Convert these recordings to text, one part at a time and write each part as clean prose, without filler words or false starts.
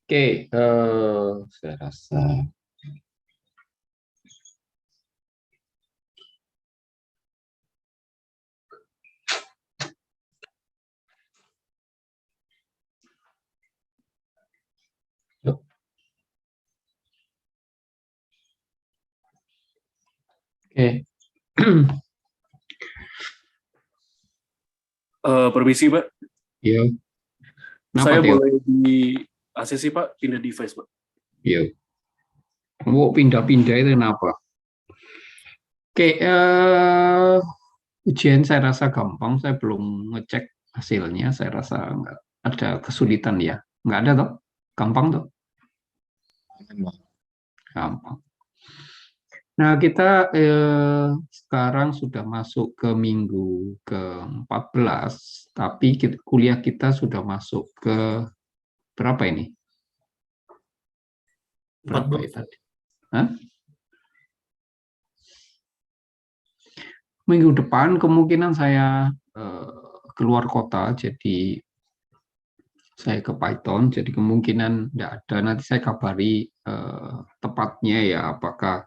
Oke, saya rasa Yuk. Oke. Permisi, Pak. Iya. Kenapa, Saya Teo? boleh di ACC, Pak, pindah device, Pak. Iya. Mau pindah-pindah itu kenapa? Oke, ujian saya rasa gampang. Saya belum ngecek hasilnya. Saya rasa nggak ada kesulitan ya. Nggak ada toh? Gampang toh? Gampang. Nah, kita sekarang sudah masuk ke minggu ke-14, tapi kuliah kita sudah masuk ke berapa ini? Berapa ya 14. tadi? Hah? Minggu depan kemungkinan saya keluar kota, jadi saya ke Python, jadi kemungkinan tidak ada. Nanti saya kabari tepatnya ya, apakah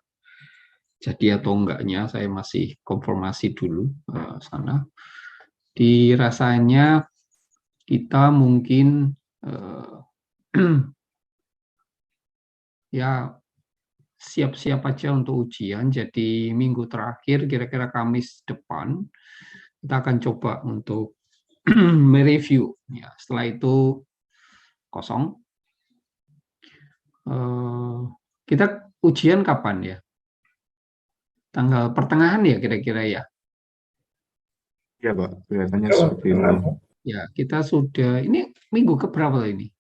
jadi atau enggaknya, saya masih konfirmasi dulu sana. Dirasanya kita mungkin ya siap-siap aja untuk ujian. Jadi minggu terakhir, kira-kira Kamis depan, kita akan coba untuk mereview. Ya, setelah itu kosong. Kita ujian kapan ya? Tanggal pertengahan ya kira-kira ya? Ya, Pak. Kelihatannya seperti itu. Ya, kita sudah, ini minggu keberapa ini?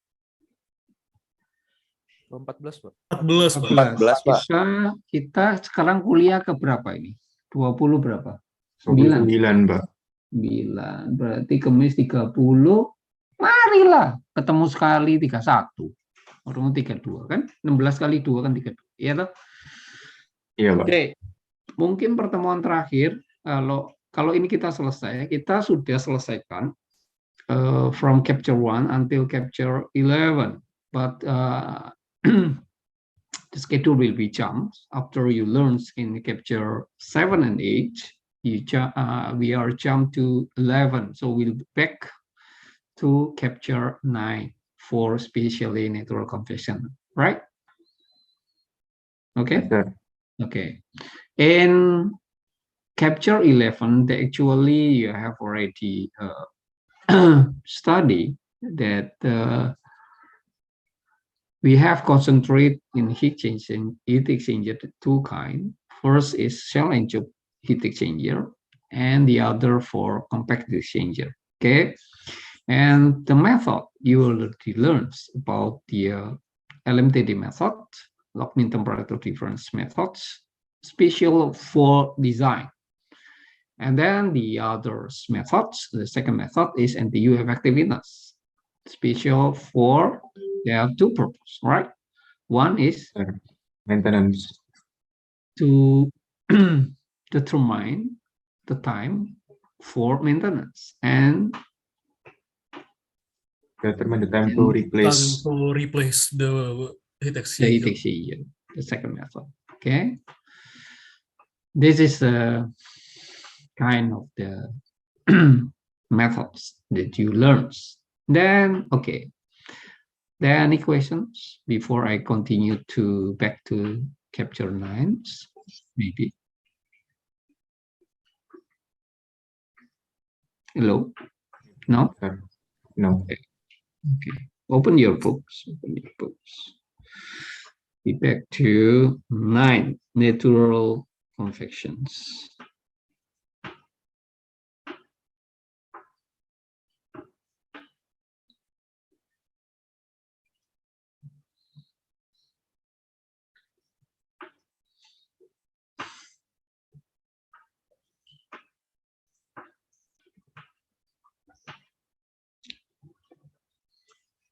14, Pak. 14, Pak. 14, Pak. Kita sekarang kuliah ke berapa ini? 20 berapa? 9. 29, Pak. 9. Berarti Kamis 30. Marilah ketemu sekali 31. Orang 32 kan? 16 kali 2 kan 32. Iya toh? Iya, Pak. Oke. Mungkin pertemuan terakhir kalau ini kita selesai, kita sudah selesaikan from capture 1 until capture 11. But the schedule will be jumped after you learn in capture 7 and 8. We are jumped to 11, so we'll back to capture 9 for spatially natural confection, right? Okay. Sure. Okay. In capture 11, actually you have already studied that we have concentrate in heat exchanger two kind. First is shell and tube heat exchanger, and the other for compact exchanger. Okay, and the method you already learned about the LMTD method, log mean temperature difference methods, special for design. And then the other methods, the second method is NTU effectiveness, special for, there are two purposes, right? One is Maintenance. to determine the time for maintenance, and Determine the time to replace. Time to replace the heat the exchanger. heat exchanger, the second method. Okay, this is a kind of the methods that you learn. Then, okay, there are any questions before I continue to back to capture 9? Maybe. Hello? No? No. Okay. Open your books. Open your books. Be back to 9, natural confections.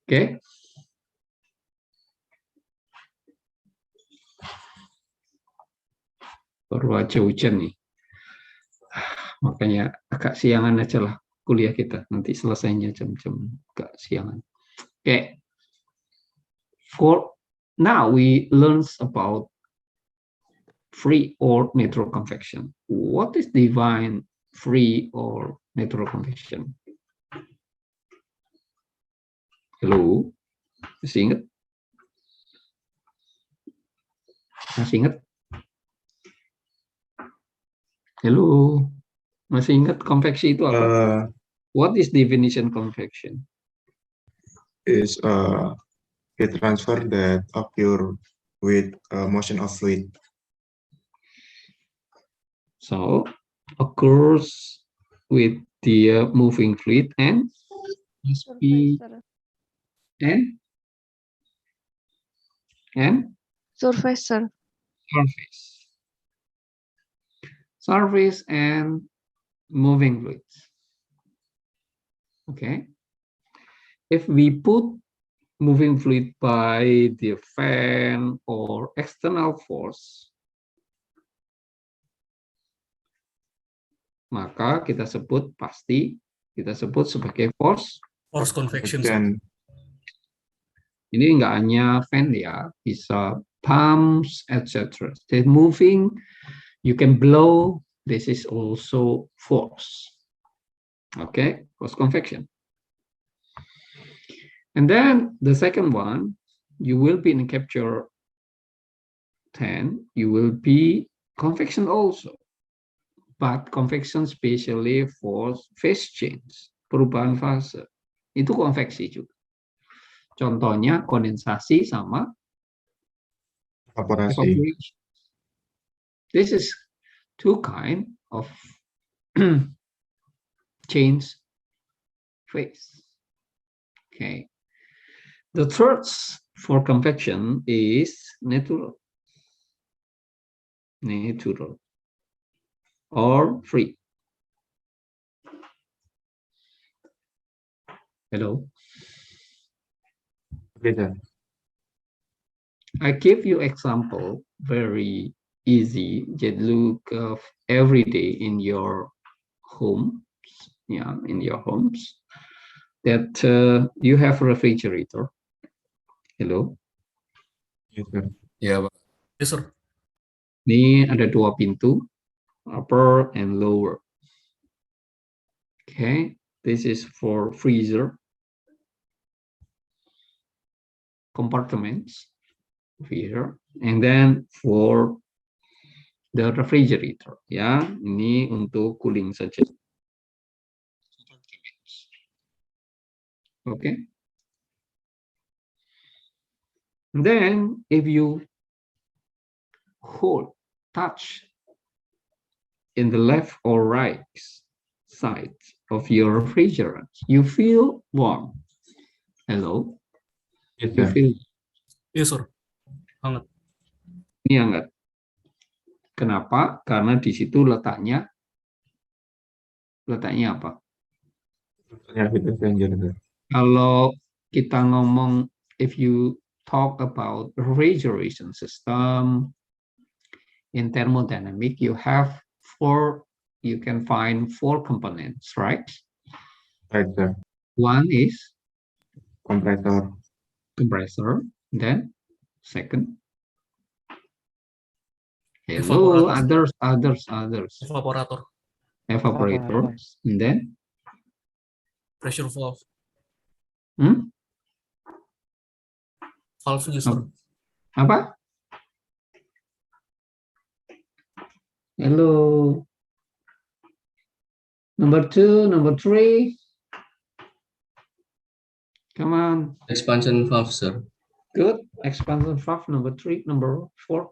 Okay. baru aja hujan nih. Makanya agak siangan aja lah kuliah kita. Nanti selesainya jam-jam agak siangan. Okay. For now we learn about free or natural convection. What is define free or natural convection? Hello, masih ingat? Masih ingat? Hello, masih ingat konveksi itu apa? What is definition convection? Is heat transfer that occur with motion of fluid. So occurs with the moving fluid and speed and Surface. surface and moving fluids. Okay. If we put moving fluid by the fan or external force, maka kita sebut sebagai force convection. Convection. Ini nggak hanya fan ya, bisa pumps, etc. They're moving, you can blow. This is also force. Okay, force convection. And then the second one, you will be in capture 10. You will be convection also, but convection specially for phase change, perubahan fase. Itu konveksi juga. Contohnya kondensasi sama Evaporasi. evaporation. This is two kind of change phase. Okay. The third for convection is natural or free. Hello. Okay, sir. I give you example very easy. Just look every day in your home, in your homes, that you have a refrigerator. Hello. Yes, sir. Ya, Pak. Yes, sir. Ini ada dua pintu, upper and lower. Okay, this is for freezer compartments here, and then for the refrigerator. Ya, ini untuk cooling saja. Okay. Then if you touch in the left or right side of your refrigerant, you feel warm. Hello. Yes, You sir. feel Yes, sir. Hangat. ini hangat. Kenapa? Karena di situ letaknya apa? Ya, heat exchanger, sir. Kalau kita ngomong, if you talk about refrigeration system in thermodynamic, you can find four components, right? Right, sir. One is Compressor. then second. Hello, Evaporator. others. Evaporators, and then Pressure valve. hmm? Valve, yes, sir. Apa? Hello. Number 2, number 3. Come on. Expansion valve, sir. Good. Expansion valve, number 3, number 4.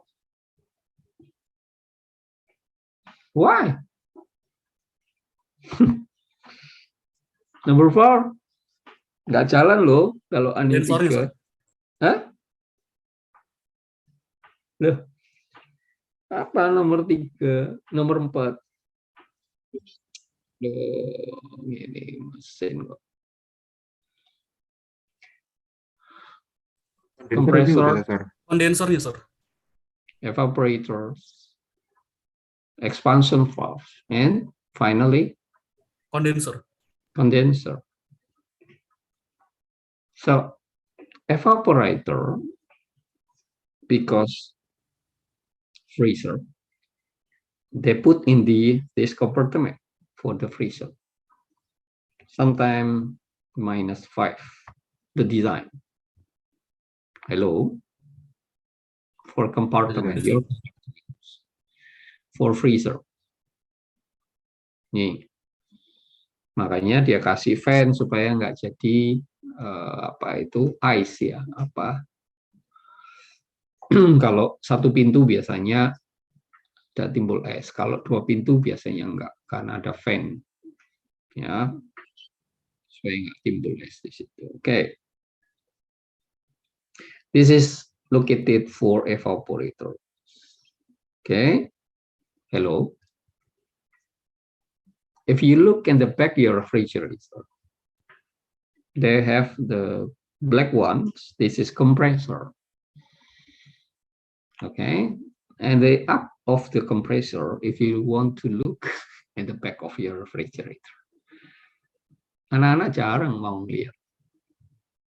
Why? Number 4. Nggak jalan loh kalau ani Condenser, 3. sir. Hah? Loh. Apa nomor 3? Nomor 4. Loh, ini mesin kok. Compressor. Condenser, yes, sir. Evaporators. expansion valve, and finally Condenser. condenser. So evaporator, because freezer, they put in this compartment for the freezer. Sometime -5, the design. Hello, for compartment, Yes. for freezer. Nih, makanya dia kasih fan supaya nggak jadi apa itu ice ya, apa kalau satu pintu biasanya tidak timbul es, kalau 2 pintu biasanya enggak karena ada fan ya, supaya nggak timbul es di situ. Oke. This is located for evaporator. Okay. Hello. If you look in the back of your refrigerator, they have the black ones. This is compressor. Okay. And the up of the compressor, if you want to look in the back of your refrigerator, anak-anak jarang mau lihat.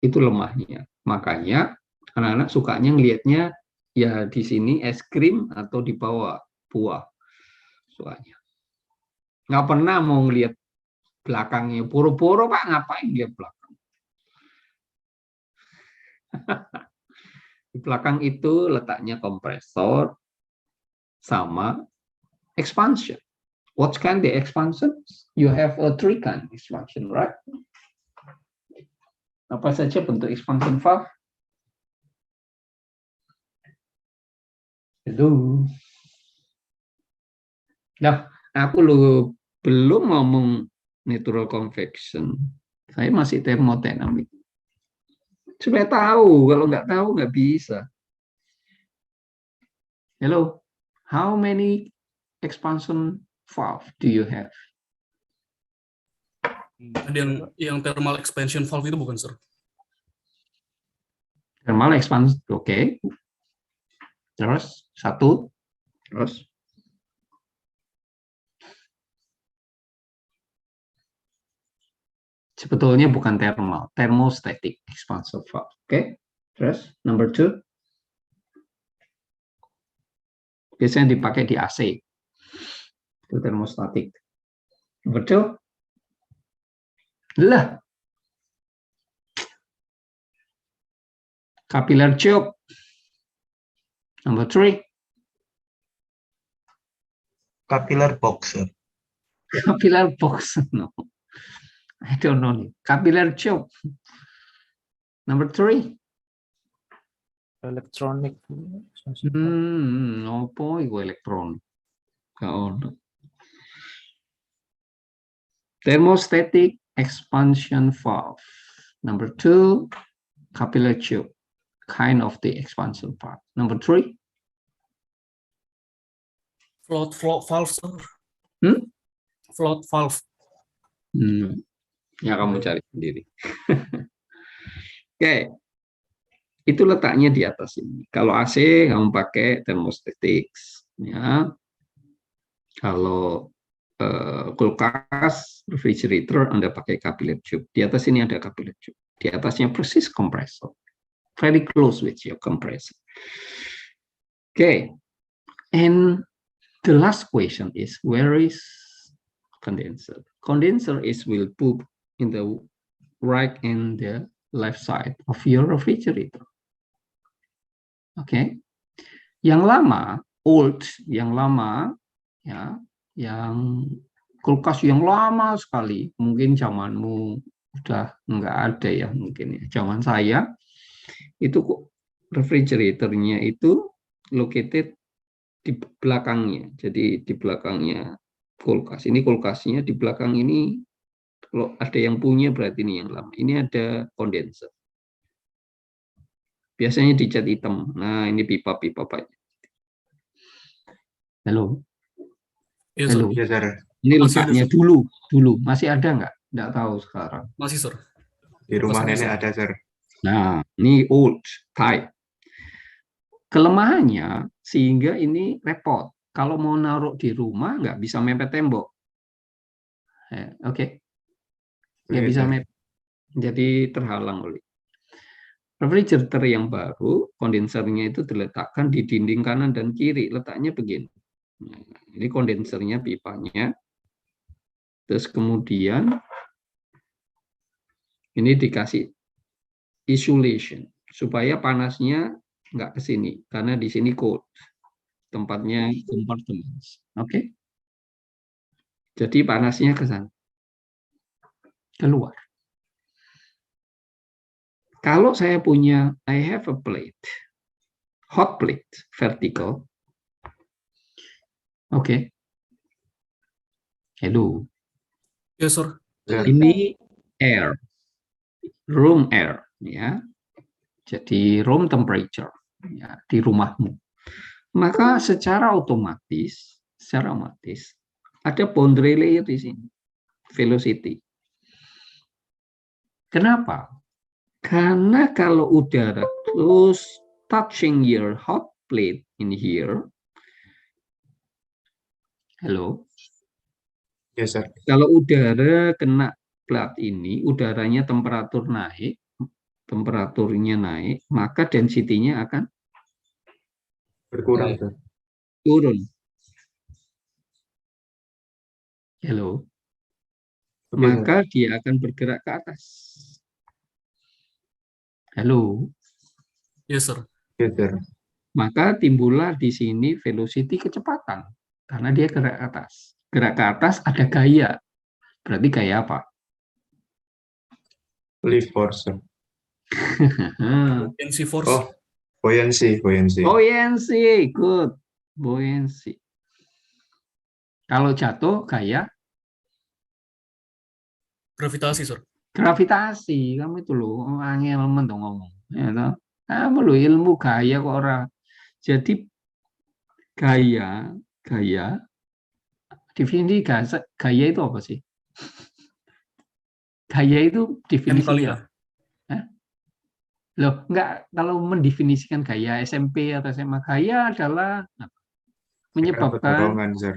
Itu lemahnya. Makanya anak-anak sukanya ngelihatnya ya di sini es krim atau di bawah buah. Sukanya. Nggak pernah mau ngelihat belakangnya. Poro-poro Pak, ngapain lihat belakang? Di belakang itu letaknya kompresor sama expansion. What kind of expansion? You have a 3 kind expansion, right? Apa saja bentuk expansion valve? Itu. Nah, aku belum ngomong natural convection. Saya masih thermodynamic. Supaya tahu, kalau nggak tahu nggak bisa. Hello, how many expansion valve do you have? Ada yang thermal expansion valve itu bukan, sir? Thermal expansion, oke. Terus, 1. Terus. Sebetulnya bukan thermal, thermostatic expansion valve. Oke. Terus, number 2. Biasanya dipakai di AC. Itu thermostatic. Number 2. Lah. Capillary tube. Number 3. Capillary box, sir. Capillary box. No. I don't know. Capillary tube. Number 3. Electronic. Apa itu elektron? Thermostatic expansion valve. Number 2, capillary tube, kind of the expansion valve. Number 3. Float valve, sir. Float valve. Ya kamu cari sendiri. Oke. Itu letaknya di atas ini. Kalau AC kamu pakai thermostatics, ya. Kalau kulkas, refrigerator, Anda pakai capillary tube. Di atas ini ada capillary tube. Di atasnya persis compressor. Very close with your compressor. Okay. And the last question is, where is condenser? Condenser will put in the right and the left side of your refrigerator. Oke. Yang lama, old, yang lama, ya, yang kulkas yang lama sekali, mungkin zamanmu udah nggak ada ya, mungkin ya. Zaman saya itu refrigeratornya itu located di belakangnya, jadi di belakangnya kulkas. Ini kulkasnya di belakang ini, kalau ada yang punya berarti ini yang lama. Ini ada kondenser. Biasanya dicat hitam. Nah, ini pipa-pipa Pak. Halo. Yes, Halo. Iya, sir. Ini Masih letaknya ada, sir. dulu. Masih ada nggak? Nggak tahu sekarang. Masih, sir. Di rumah Masih, nenek sir. ada, sir. Nah, ini old type. Kelemahannya sehingga ini repot Kalau mau naruh di rumah nggak bisa mepet tembok. Oke. Nggak bisa mepet. Jadi terhalang oleh. Refrigerator yang baru, kondensernya itu diletakkan di dinding kanan dan kiri. Letaknya begini. Nah, ini kondensernya, pipanya. Terus kemudian ini dikasih insulation supaya panasnya nggak ke sini karena di sini cold, tempatnya compartment. Oke. Jadi panasnya ke sana, keluar. Kalau saya punya, I have a plate, hot plate, vertical. Oke. Hello. Yes, sir. Ini air, room air, ya. Jadi room temperature, ya, di rumahmu. Maka secara otomatis ada boundary layer di sini, velocity. Kenapa? Karena kalau udara terus touching your hot plate in here, hello, Yes, sir. kalau udara kena plat ini, udaranya temperaturnya naik, maka density-nya akan Berkurang, sir. turun. Hello. Oke, Maka dia akan bergerak ke atas. Halo. Yes, sir. Yes, sir. Maka timbullah di sini velocity kecepatan karena dia gerak ke atas. Gerak ke atas ada gaya. Berarti gaya apa? Lift force, sir. Buoyancy force. Oh, buoyancy. Buoyancy, good. Buoyancy. Kalau jatuh gaya Gravitasi, sir. gravitasi. Kamu itu loh, angel dong ngomong. Ya, toh? Kamu loh ilmu gaya kok ora. Jadi gaya definisi gaya itu apa sih? Gaya itu definisinya. Loh, enggak, kalau mendefinisikan gaya SMP atau SMA, gaya adalah menyebabkan Dorongan, sir.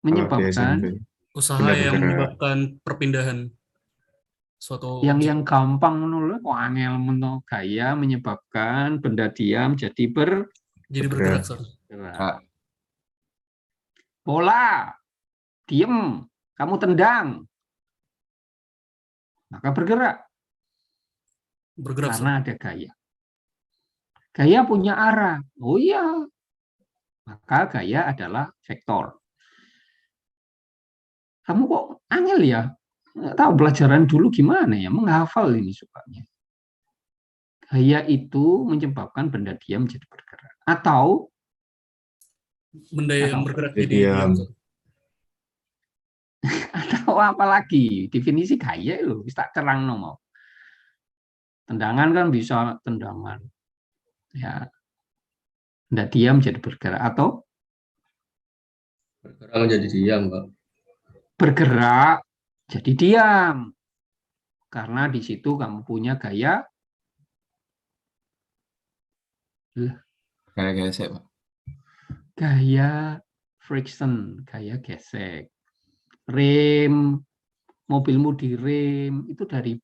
Kalau di SMP. Usaha Benda yang bergerak. menyebabkan perpindahan suatu yang objek. gampang menurut kok angel menurut gaya menyebabkan benda diam jadi bergerak, sir. bergerak. Bola diem, kamu tendang, maka bergerak Bergerak, karena sir. ada gaya. Gaya punya arah. Oh iya, maka gaya adalah vektor. Kamu kok angel ya? Nggak tahu pelajaran dulu gimana ya, menghafal ini sukanya. Gaya itu menyebabkan benda diam jadi bergerak. Atau Benda yang bergerak jadi diam. diam, sir. Atau apa lagi? Definisi gaya itu bisa terang nomor. Tendangan kan bisa tendangan. Ya. Benda diam jadi bergerak atau Bergerak jadi diam, Pak. bergerak jadi diam. Karena di situ kamu punya gaya Kayak gesek, Pak. gaya friction, gaya gesek. Rem, mobilmu direm itu dari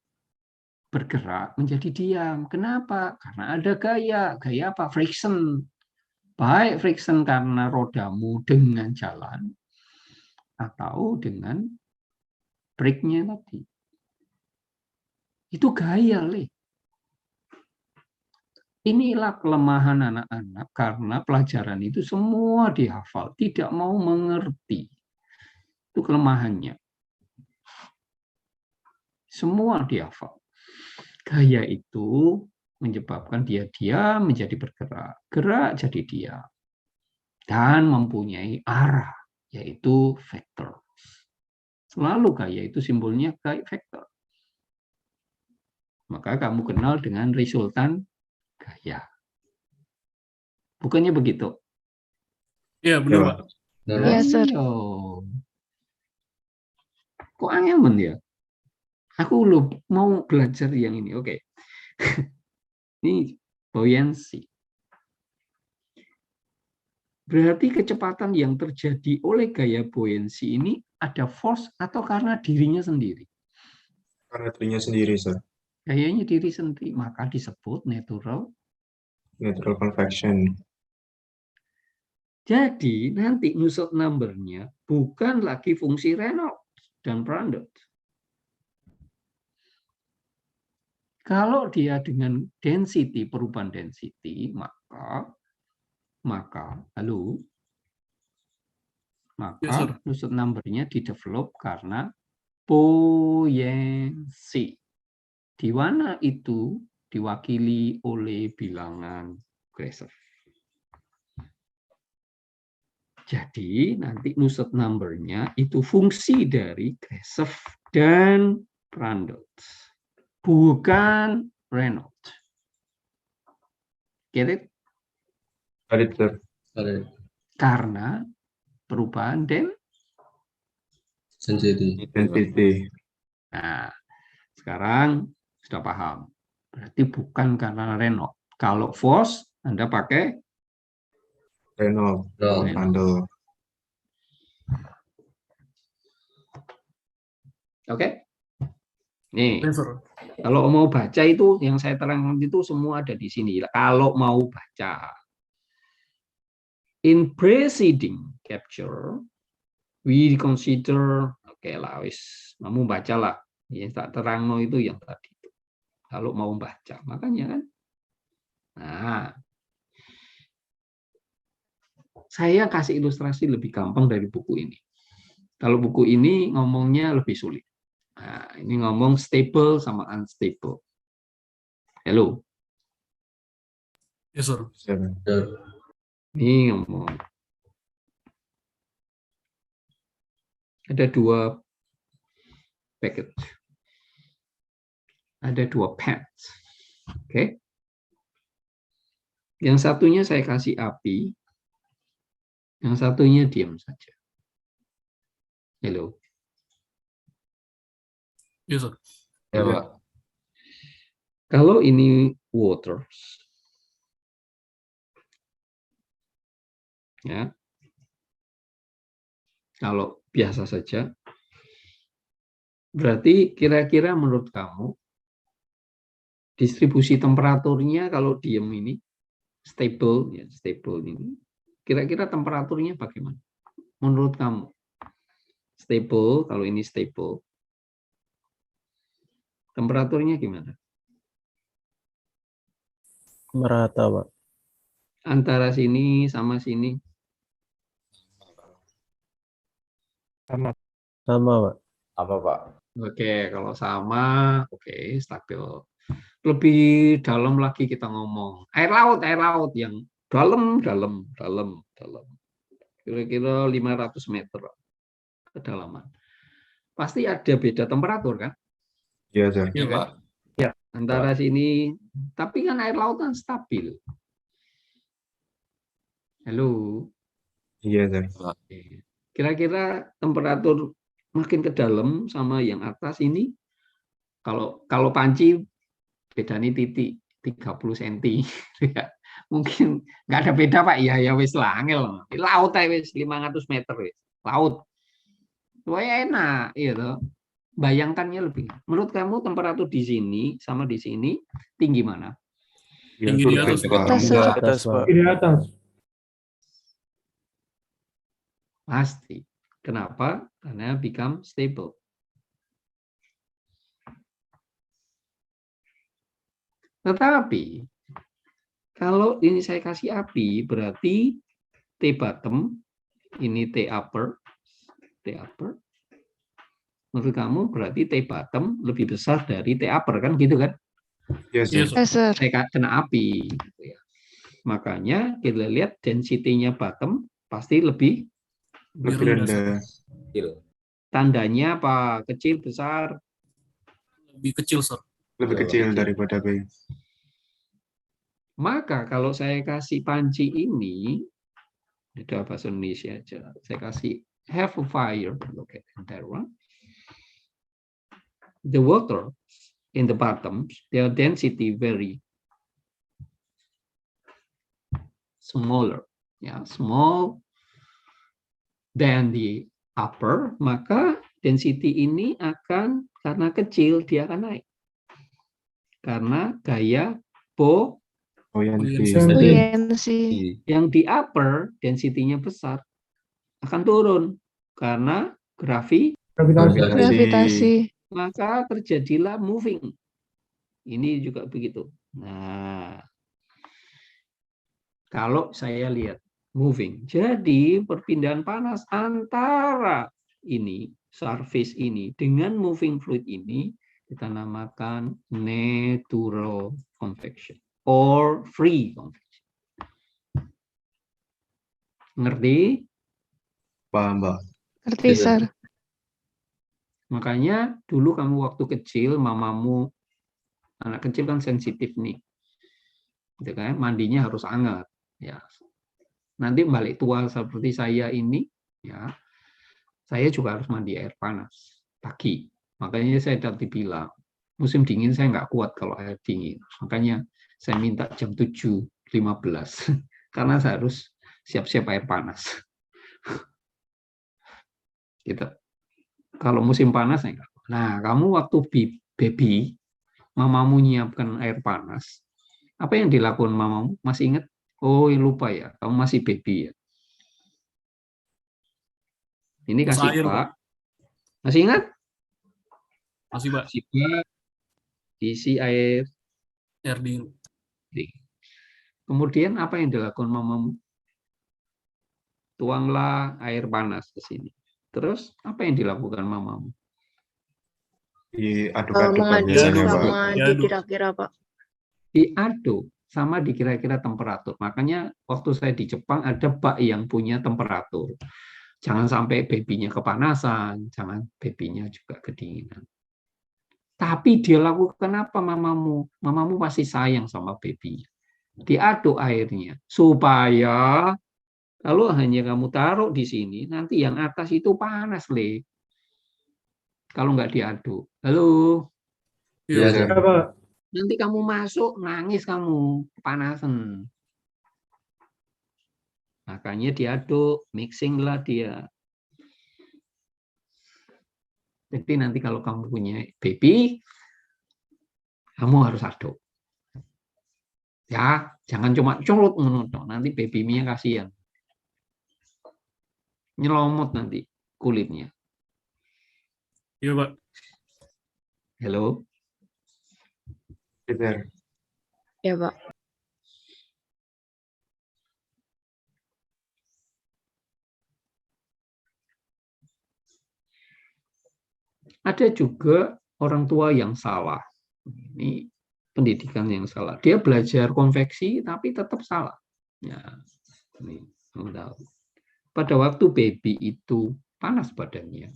bergerak menjadi diam. Kenapa? Karena ada gaya. Gaya apa? Friction. Baik friction karena rodamu dengan jalan atau dengan brake-nya tadi. Itu gaya, Le. Inilah kelemahan anak-anak karena pelajaran itu semua dihafal, tidak mau mengerti. Itu kelemahannya. Semua dihafal. Gaya itu menyebabkan dia diam menjadi bergerak, gerak jadi diam. Dan mempunyai arah, yaitu vektor. Selalu gaya itu simbolnya kayak vektor. Maka kamu kenal dengan resultan gaya. Bukannya begitu? Iya, benar, Pak. Iya, sir. Kok angel ya? Aku mau belajar yang ini. Oke. Ini buoyancy. Berarti kecepatan yang terjadi oleh gaya buoyancy ini ada force atau karena dirinya sendiri? Karena dirinya sendiri, sir. Gayanya diri sendiri, maka disebut natural. Natural convection. Jadi nanti Nusselt number-nya bukan lagi fungsi Reynolds dan Prandtl. Kalau dia dengan density, perubahan density, maka Yes, sir. Nusselt number-nya didevelop karena buoyancy. Di mana itu diwakili oleh bilangan Grasov. Jadi nanti Nusselt number-nya itu fungsi dari Grasov dan Prandtl, bukan Reynolds. Get it? Got it, sir. Karena perubahan Density. Nah, sekarang sudah paham. Berarti bukan karena Reynolds. Kalau force, Anda pakai Reynolds. Prandtl. Oke? Nih, Yes, sir. kalau mau baca itu, yang saya terangkan itu semua ada di sini. Kalau mau baca. In preceding capture, we consider, oke lah, wis, kamu bacalah. Yang tak terang itu yang tadi. Kalau mau baca, makanya kan. Nah, saya kasih ilustrasi lebih gampang dari buku ini. Kalau buku ini ngomongnya lebih sulit. Nah, ini ngomong stable sama unstable. Hello. Yes, sir. Ini ngomong. Ada dua packet. Ada dua paths. Oke. Yang satunya saya kasih api. Yang satunya diam saja. Hello. Yes, sir. Ya, Pak. Kalau ini water, ya. Kalau biasa saja, berarti kira-kira menurut kamu distribusi temperaturnya kalau diem ini stable, ya stable ini, kira-kira temperaturnya bagaimana? Menurut kamu stable, kalau ini stable, temperaturnya gimana? Merata, Pak. Antara sini sama sini. Sama, Pak. Apa, Pak? Oke, kalau sama, oke, stabil. Lebih dalam lagi kita ngomong. Air laut yang dalam. Kira-kira 500 meter kedalaman. Pasti ada beda temperatur kan? Iya, sir. Iya, Pak. Ya, antara sini, tapi kan air laut kan stabil. Halo. Iya, sir. Kira-kira temperatur makin ke dalam sama yang atas ini, kalau panci bedanya titik 30 cm. Mungkin nggak ada beda Pak, ya wis lah, angel. Laut aja wis 500 meter wis. Laut. Wah enak, gitu. Bayangkannya lebih. Menurut kamu temperatur di sini sama di sini tinggi mana? Tinggi di atas, Pak. Atas, Pak. Di atas. Pasti. Kenapa? Karena become stable. Tetapi kalau ini saya kasih api, berarti T bottom, ini T upper. Menurut kamu berarti T bottom lebih besar dari T upper kan gitu kan? Yes, Yes, sir. Yes, sir. Saya kena api. Gitu ya. Makanya kita lihat density-nya bottom pasti lebih. Lebih rendah. Tandanya apa? Kecil, besar? Lebih kecil, sir. Lebih kecil daripada B. Maka kalau saya kasih panci ini, ada bahasa Indonesia aja. Saya kasih have a fire. Look at that one. The water in the bottom, their density very smaller. ya, small than the upper, maka density ini akan, karena kecil, dia akan naik. Karena gaya Buoyancy. Buoyancy. yang di upper, density-nya besar, akan turun. Karena Gravitasi. maka terjadilah moving. Ini juga begitu. Nah, kalau saya lihat moving, jadi perpindahan panas antara ini, surface ini, dengan moving fluid ini, kita namakan natural convection or free convection. Ngerti? Paham, Pak. Ngerti, Sir. Makanya dulu kamu waktu kecil, mamamu, anak kecil kan sensitif nih, gitu kan? Mandinya harus hangat, ya. Nanti balik tua seperti saya ini, ya, saya juga harus mandi air panas pagi. Makanya saya tadi bilang, musim dingin saya nggak kuat kalau air dingin. Makanya saya minta jam 7.15 karena saya harus siap-siap air panas. Gitu. Kalau musim panas saya nggak. Nah, kamu waktu baby, mamamu nyiapkan air panas. Apa yang dilakukan mamamu? Masih ingat? Oh, lupa ya. Kamu masih baby ya. Ini Terus kasih air, Pak. Masih ingat? Masih, Pak. Kasih Pak. Isi air. Air dingin. Kemudian apa yang dilakukan mamamu? Tuanglah air panas ke sini. Terus apa yang dilakukan mamamu? Diaduk-aduk, Pak, Mengaduk biasanya, Pak. sama dikira-kira, Pak. Diaduk sama dikira-kira temperatur. Makanya waktu saya di Jepang ada bak yang punya temperatur. Jangan sampai babynya kepanasan, jangan babynya juga kedinginan. Tapi dia lakukan apa mamamu? Mamamu pasti sayang sama babynya. Diaduk airnya supaya kalau hanya kamu taruh di sini, nanti yang atas itu panas, Le. Kalau nggak diaduk. Halo? Iya, Sir. Nanti kamu masuk, nangis kamu, kepanasan. Makanya diaduk, mixing lah dia. Jadi nanti kalau kamu punya baby, kamu harus aduk. Ya, jangan cuma curut menonton, nanti baby-nya kasihan. Nyelomot nanti kulitnya. Iya, Pak. Halo? Sir. Ya, Pak. Ada juga orang tua yang salah. Ini pendidikan yang salah. Dia belajar konveksi tapi tetap salah. Ya, ini pada waktu baby itu panas badannya,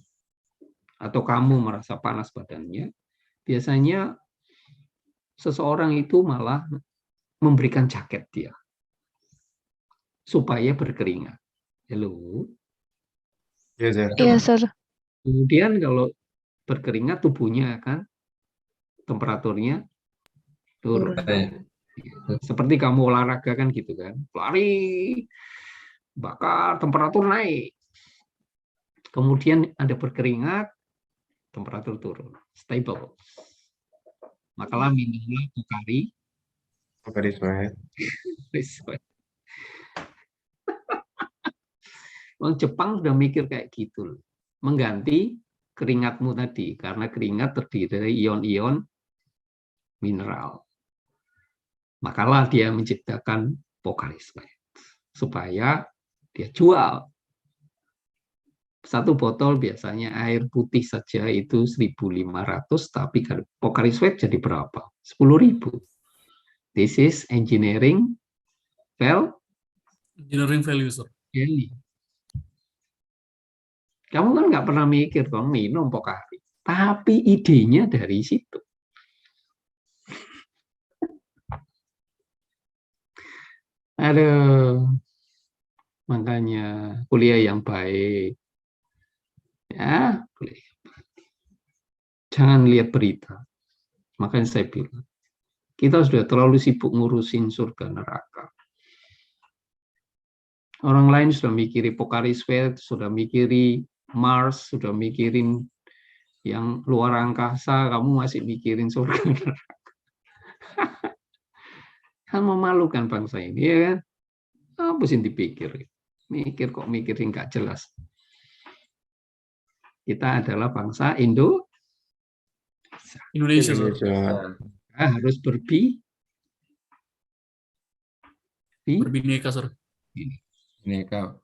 atau kamu merasa panas badannya, biasanya seseorang itu malah memberikan jaket dia supaya berkeringat. Halo? Iya, Sir. Iya, Sir. Kemudian kalau berkeringat tubuhnya kan temperaturnya turun. Seperti kamu olahraga kan gitu kan, lari, bakar, temperatur naik. Kemudian ada berkeringat, temperatur turun, stable. Makalah minumlah Pocari Sweat. Sweat. Orang Jepang sudah mikir kayak gitu, mengganti keringatmu tadi, karena keringat terdiri dari ion-ion mineral. Makalah dia menciptakan Pocari Sweat supaya dia jual. Satu botol biasanya air putih saja itu 1.500, tapi Pocari Sweat jadi berapa? 10.000. This is engineering Value, Sir. Kamu kan nggak pernah mikir dong minum Pocari, tapi idenya dari situ. Aduh, makanya kuliah yang baik, ya, jangan lihat berita. Makanya saya bilang, kita sudah terlalu sibuk ngurusin surga neraka. Orang lain sudah mikiri Pocari Sweat, sudah mikiri Mars, sudah mikirin yang luar angkasa, kamu masih mikirin surga neraka. Kan memalukan bangsa ini, ya kan? Apa sih dipikir? Mikir kok mikirin nggak jelas. Kita adalah bangsa Indonesia, Sir. Indonesia. harus Berbineka, Sir. Bineka.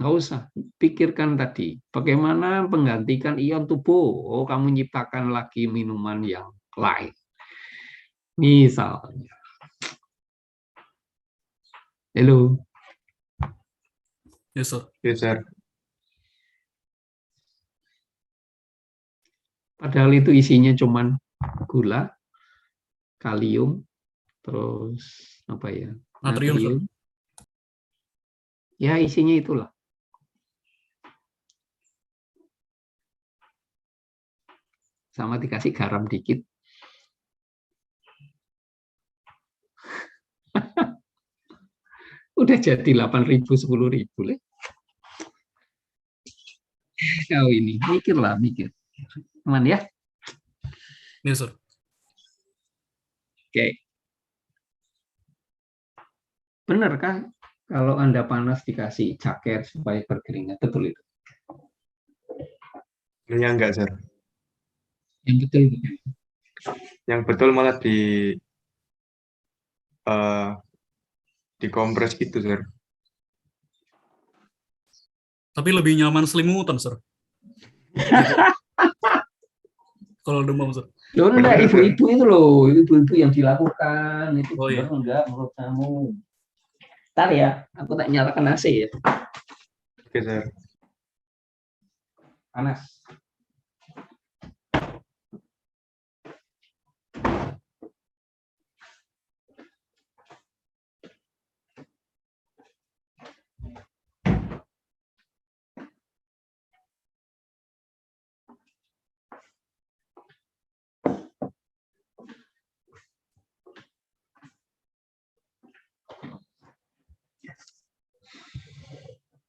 Nggak usah pikirkan tadi bagaimana menggantikan ion tubuh. Oh, kamu nyiptakan lagi minuman yang lain. Misalnya, hello, Yes, Sir. Yes, sir. padahal itu isinya cuman gula, kalium, terus apa ya? Natrium, Sir. Ya, isinya itulah. Sama dikasih garam dikit. Udah jadi 8.000, 10.000. Kau ini, mikirlah, mikir. Teman ya. Yes, Sir. Oke. Benarkah kalau Anda panas dikasih jaket supaya berkeringat? Betul itu? Ini enggak, sir. Yang betul. Yang betul malah dikompres gitu, sir. Tapi lebih nyaman selimutan, Sir. Kalau demam, Sir. Loh, enggak, ibu-ibu itu loh, ibu-ibu yang dilakukan itu Oh, iya. benar enggak menurut kamu? Ntar ya, aku tak nyalakan AC ya. Oke, sir. Panas.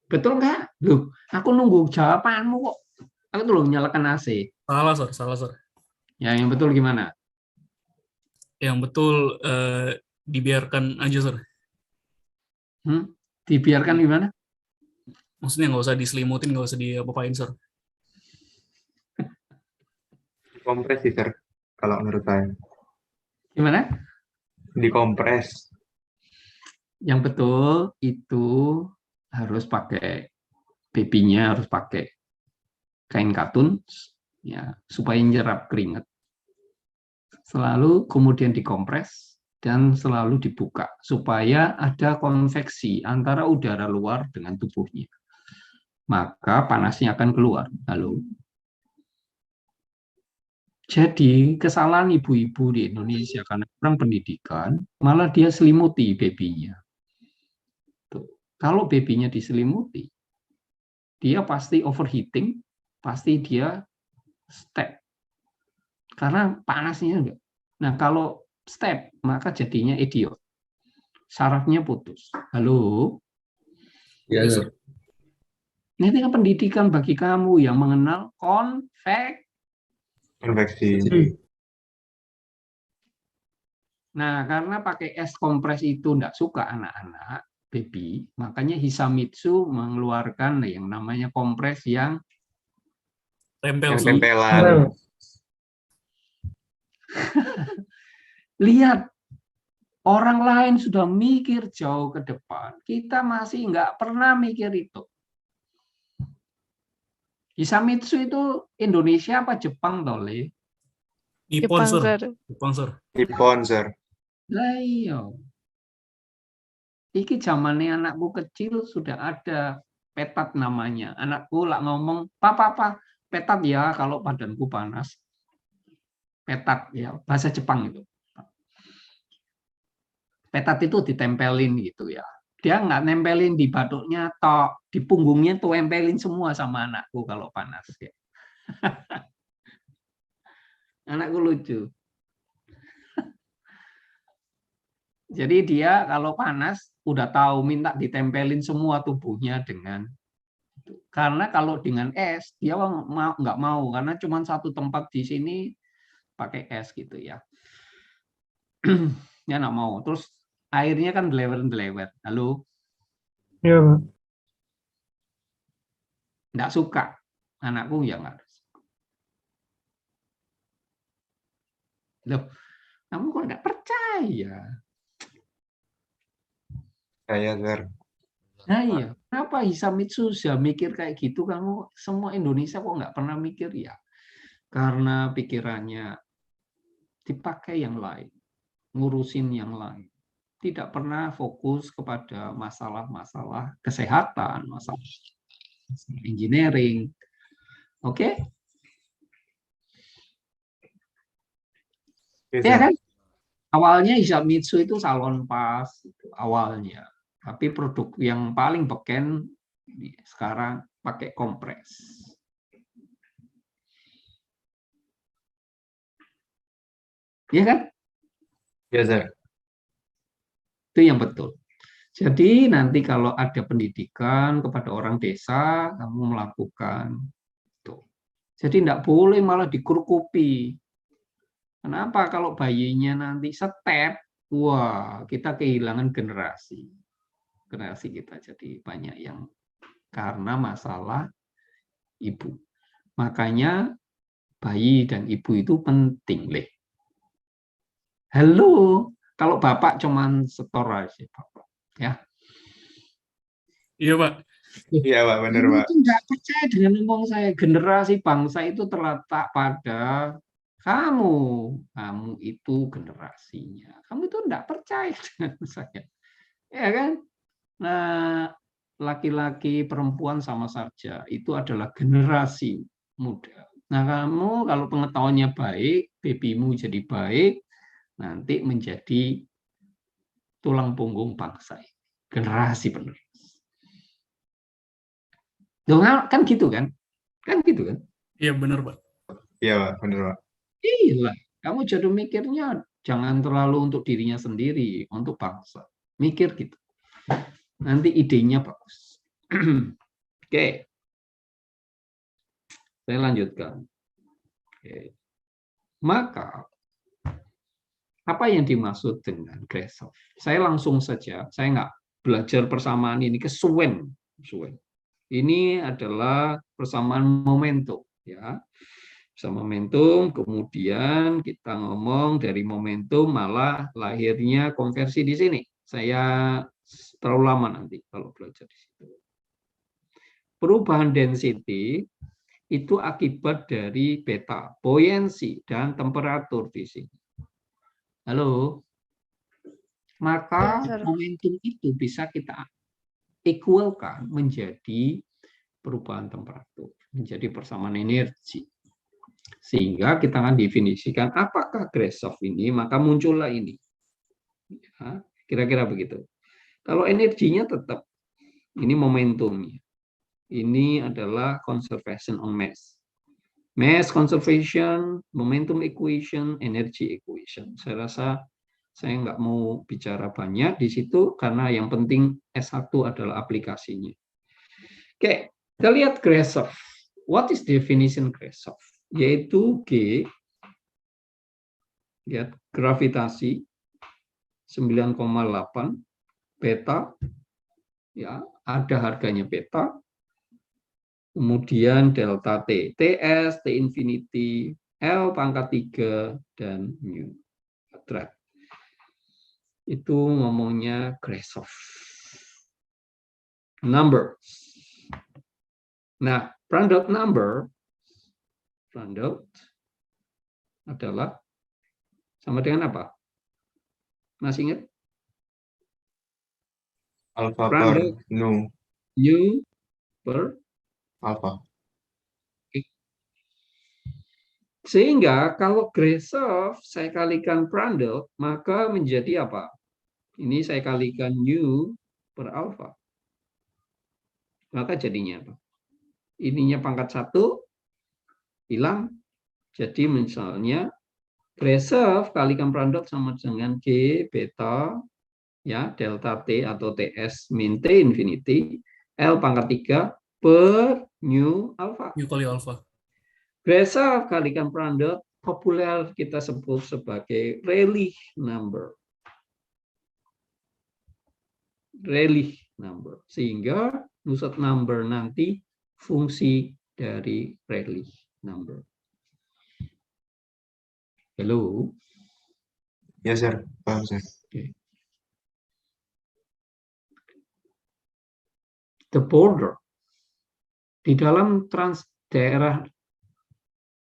Betul nggak? Loh, aku nunggu jawabanmu kok. Aku tuh loh nyalakan AC. Salah, Sir. Salah, Sir. Ya, yang betul gimana? Yang betul dibiarkan aja, Sir. Dibiarkan gimana? Maksudnya nggak usah diselimutin, nggak usah diapa-apain, Sir. Dikompres sih, sir. Kalau menurut saya. Gimana? Dikompres. Yang betul itu harus pakai babynya harus pakai kain katun ya supaya nyerap keringat. Selalu kemudian dikompres dan selalu dibuka supaya ada konveksi antara udara luar dengan tubuhnya. Maka panasnya akan keluar. Halo. Jadi kesalahan ibu-ibu di Indonesia karena kurang pendidikan, malah dia selimuti babynya. Tuh. Kalau babynya diselimuti, dia pasti overheating, pasti dia step. Karena panasnya enggak. Nah, kalau step, maka jadinya idiot. Sarafnya putus. Halo? Yes, Sir. Ini kan pendidikan bagi kamu yang mengenal Konveksi. Nah, karena pakai es kompres itu enggak suka anak-anak, baby, makanya Hisamitsu mengeluarkan yang namanya kompres yang Tempel, Yang Sir. tempelan. lihat orang lain sudah mikir jauh ke depan, kita masih nggak pernah mikir itu. Hisamitsu itu Indonesia apa Jepang, Tole? Nippon, Jepang, Sir. Sir. Jepang, Sir. Nippon, sir. Lah iya. Iki zamannya anakku kecil sudah ada petat namanya. Anakku lah ngomong, Papa, petat ya kalau badanku panas. Petat ya, bahasa Jepang itu. Petat itu ditempelin gitu ya. Dia nggak nempelin di batuknya, tok di punggungnya tuh tempelin semua sama anakku kalau panas. Ya. Anakku lucu. Jadi dia kalau panas udah tahu minta ditempelin semua tubuhnya dengan karena kalau dengan es dia nggak mau karena cuma satu tempat di sini pakai es gitu ya. Dia nggak mau. Terus airnya kan belewer-belewer. Halo, Iya, Pak. nggak suka. Anakku ya nggak. Loh, kamu kok nggak percaya? Saya, Sir. Nah iya, kenapa Hisamitsu sudah mikir kayak gitu? Kamu semua Indonesia kok nggak pernah mikir ya? Karena pikirannya dipakai yang lain, ngurusin yang lain. Tidak pernah fokus kepada masalah-masalah kesehatan, masalah engineering. Oke? Oke, Ya Sir. kan? Awalnya Hisamitsu itu salon pas itu awalnya. Tapi produk yang paling beken sekarang pakai kompres. Ya kan? Ya, Sir. Itu yang betul. Jadi nanti kalau ada pendidikan kepada orang desa, kamu melakukan itu. Jadi tidak boleh malah dikurukupi. Kenapa? Kalau bayinya nanti step, wah kita kehilangan generasi. Generasi kita jadi banyak yang karena masalah ibu. Makanya bayi dan ibu itu penting, Leh. Halo, kalau bapak cuman setor aja, bapak. Ya. Iya, Pak. Iya, Pak. Benar, Kamu Pak. itu nggak percaya dengan ngomong saya. Generasi bangsa itu terletak pada kamu. Kamu itu generasinya. Kamu itu nggak percaya dengan saya. Ya kan? Nah, laki-laki, perempuan sama saja. Itu adalah generasi muda. Nah, kamu kalau pengetahuannya baik, babymu jadi baik, nanti menjadi tulang punggung bangsa. Generasi penerus. Kan gitu kan? Kan gitu kan? Iya, benar, Pak. Iya, Pak. Benar, Pak. Iya, kamu jadi mikirnya jangan terlalu untuk dirinya sendiri, untuk bangsa. Mikir gitu. Nanti idenya bagus. Oke. Saya lanjutkan. Oke. Maka, apa yang dimaksud dengan grace of? Saya langsung saja, saya nggak belajar persamaan ini kesuwen. Ini adalah persamaan momentum. Ya. Sama momentum, kemudian kita ngomong dari momentum malah lahirnya konversi di sini. Saya terlalu lama nanti kalau belajar di situ. Perubahan density itu akibat dari beta, buoyancy, dan temperatur di sini. Halo? Maka Ya, Sir. momentum itu bisa kita equalkan menjadi perubahan temperatur, menjadi persamaan energi. Sehingga kita akan definisikan apakah Grashof ini, maka muncullah ini. Ya, kira-kira begitu. Kalau energinya tetap, ini momentumnya. Ini adalah conservation on mass. Mass conservation, momentum equation, energy equation. Saya rasa saya nggak mau bicara banyak di situ, karena yang penting S1 adalah aplikasinya. Oke, kita lihat Grashof. What is definition Grashof? Yaitu G, lihat gravitasi 9,8 beta, ya ada harganya beta, kemudian delta T, TS, T infinity, L pangkat 3, dan mu kuadrat. Itu ngomongnya Grashof. Numbers. Nah, Prandtl number, Prandtl adalah sama dengan apa? Masih ingat? Alpha per Prandtl nu. U per Alpha. Sehingga kalau Grashof saya kalikan Prandtl, maka menjadi apa? Ini saya kalikan U per alpha. Maka jadinya apa? Ininya pangkat 1, hilang. Jadi misalnya Grashof kalikan Prandtl sama dengan G beta ya, delta T atau TS min T infinity, L pangkat 3 per nu alpha. U kali alpha. Biasa kalikan Prandtl populer kita sebut sebagai Rayleigh number. Rayleigh number. Sehingga Nusselt number nanti fungsi dari Rayleigh number. Halo. Ya, sir. Paham, sir. Okay. The border di dalam daerah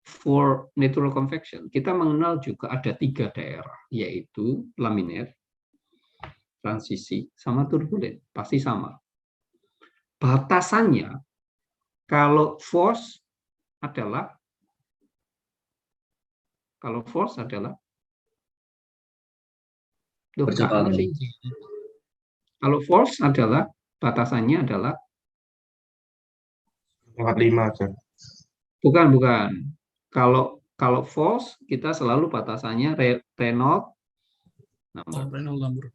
for natural convection kita mengenal juga ada 3 daerah, yaitu laminar, transisi, sama turbulen. Pasti sama. Batasannya kalau force adalah Percepatan. Kalau force adalah batasannya adalah Pangkat 5, sir. bukan. Kalau force kita selalu batasannya Reynolds number. Reynolds number.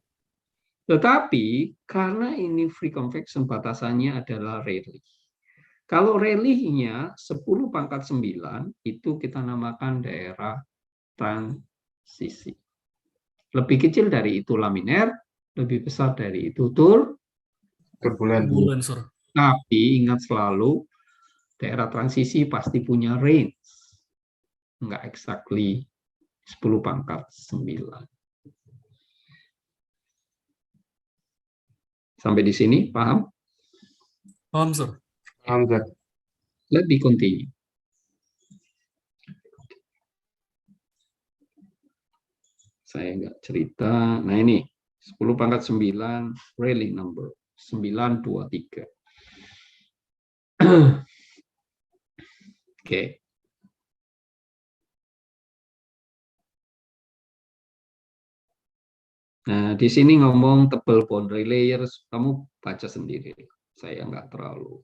Tetapi karena ini free convection batasannya adalah Rayleigh. Kalau Rayleigh-nya 10⁻⁹ itu kita namakan daerah transisi. Lebih kecil dari itu laminar, lebih besar dari itu Turbulen. Turbulen, sir. Tapi ingat selalu daerah transisi pasti punya range. Enggak exactly 10⁻⁹. Sampai di sini, paham? Paham, sir. Paham, sir. Let me continue. Saya enggak cerita. Nah ini, 10⁻⁹, Rayleigh number. 923. Oke. Nah, di sini ngomong tebal boundary layers, kamu baca sendiri. Saya nggak terlalu.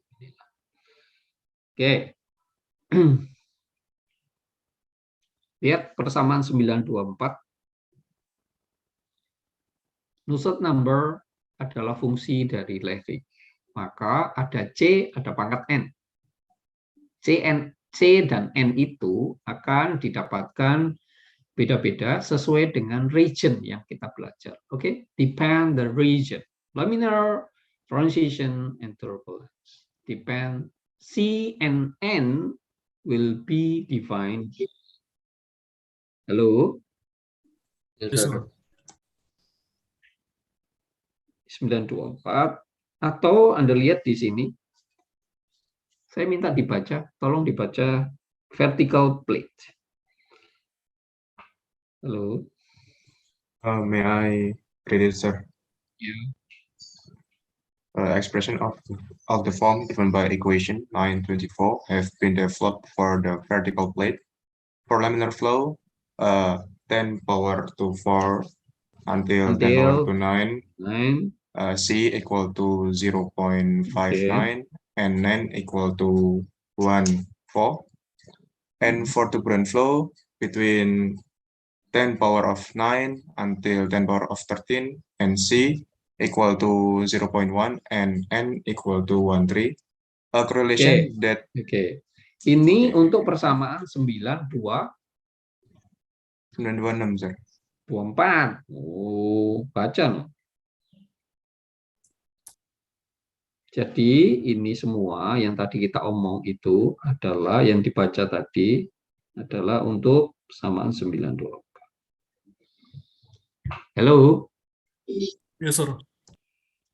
Oke. Lihat persamaan 924. Nusselt number adalah fungsi dari Leibniz. Maka ada C, ada pangkat N. C dan N itu akan didapatkan beda-beda sesuai dengan region yang kita belajar. Oke, depend the region. Laminar, transition, and turbulence. Depend C and N will be defined. Halo? Yes, sir. 924 atau Anda lihat di sini. Saya minta dibaca, tolong dibaca vertical plate. Halo. May I read it, sir? Yeah. Expression of the form given by equation 924 have been developed for the vertical plate. For laminar flow, 10 power to 4 until 10 power to 9. C equal to 0.59 and N equal to 1,4. And for turbulent flow between 10 power of 9 until 10 power of 13 and C equal to 0.1 and N equal to 1,3. A correlation that Ini untuk persamaan 926, sir. 24. Oh, baca loh. Jadi ini semua yang tadi kita omong itu adalah yang dibaca tadi adalah untuk persamaan 924. Halo? Yes, sir.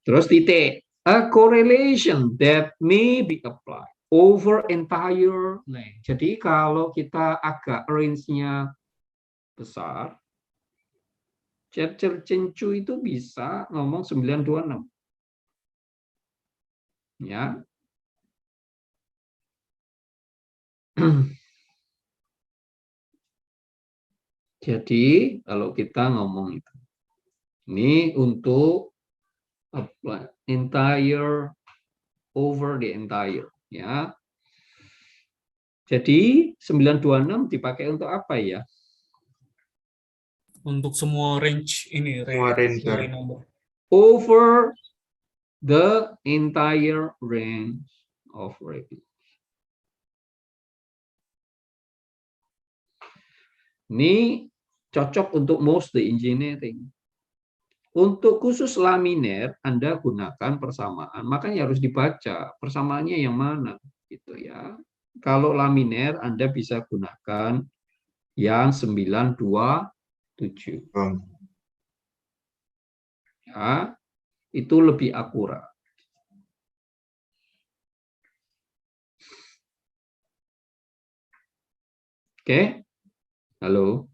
Terus titik. A correlation that may be applied over entire length. Jadi kalau kita agak range-nya besar, Churchill Cencu itu bisa ngomong 926. Ya. Jadi kalau kita ngomong itu, ini untuk entire, over the entire, ya. Jadi 926 dipakai untuk apa ya? Untuk semua range ini, Semua range, sir. number. over the entire range of radius. Ini cocok untuk mostly engineering. Untuk khusus laminer, Anda gunakan persamaan, makanya harus dibaca persamaannya yang mana, gitu ya. Kalau laminer, Anda bisa gunakan yang 927. Ya, itu lebih akurat. Oke, halo.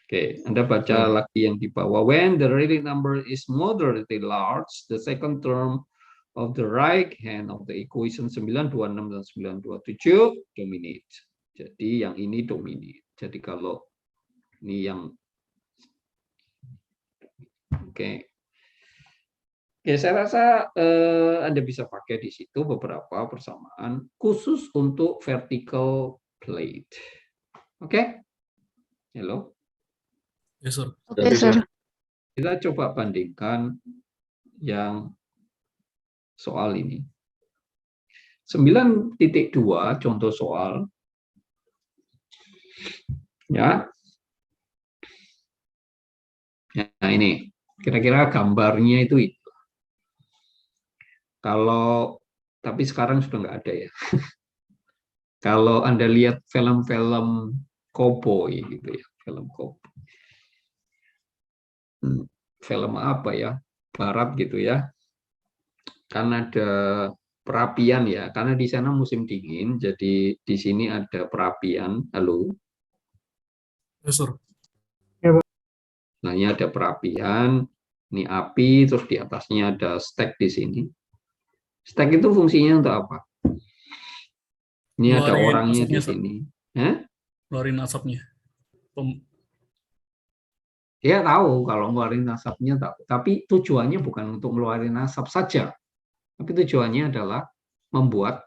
Oke, Anda baca lagi yang di bawah. When the real number is moderately large, the second term of the right hand of the equation 926 dan 927 dominate. Jadi yang ini dominate. Jadi kalau ini yang oke. Oke, saya rasa Anda bisa pakai di situ beberapa persamaan khusus untuk vertical plate. Oke? Hello. Yes, sir. Oke, sir. Kita coba bandingkan yang soal ini. 9.2 contoh soal. Ya. Nah, ini kira-kira gambarnya itu. Kalau tapi sekarang sudah nggak ada ya. Kalau Anda lihat film-film cowboy gitu ya, film cowboy. Film apa ya? Barat gitu ya. Kan ada perapian ya, karena di sana musim dingin, jadi di sini ada perapian. Halo. Yes, sir. Nah, ini ada perapian, ini api, terus di atasnya ada stek di sini. Stek itu fungsinya untuk apa? Ini ada Ngeluarin orangnya di asapnya, Sir. sini. Hah? Keluarin asapnya. Dia tahu kalau ngeluarin asapnya tahu, tapi tujuannya bukan untuk ngeluarin asap saja, tapi tujuannya adalah membuat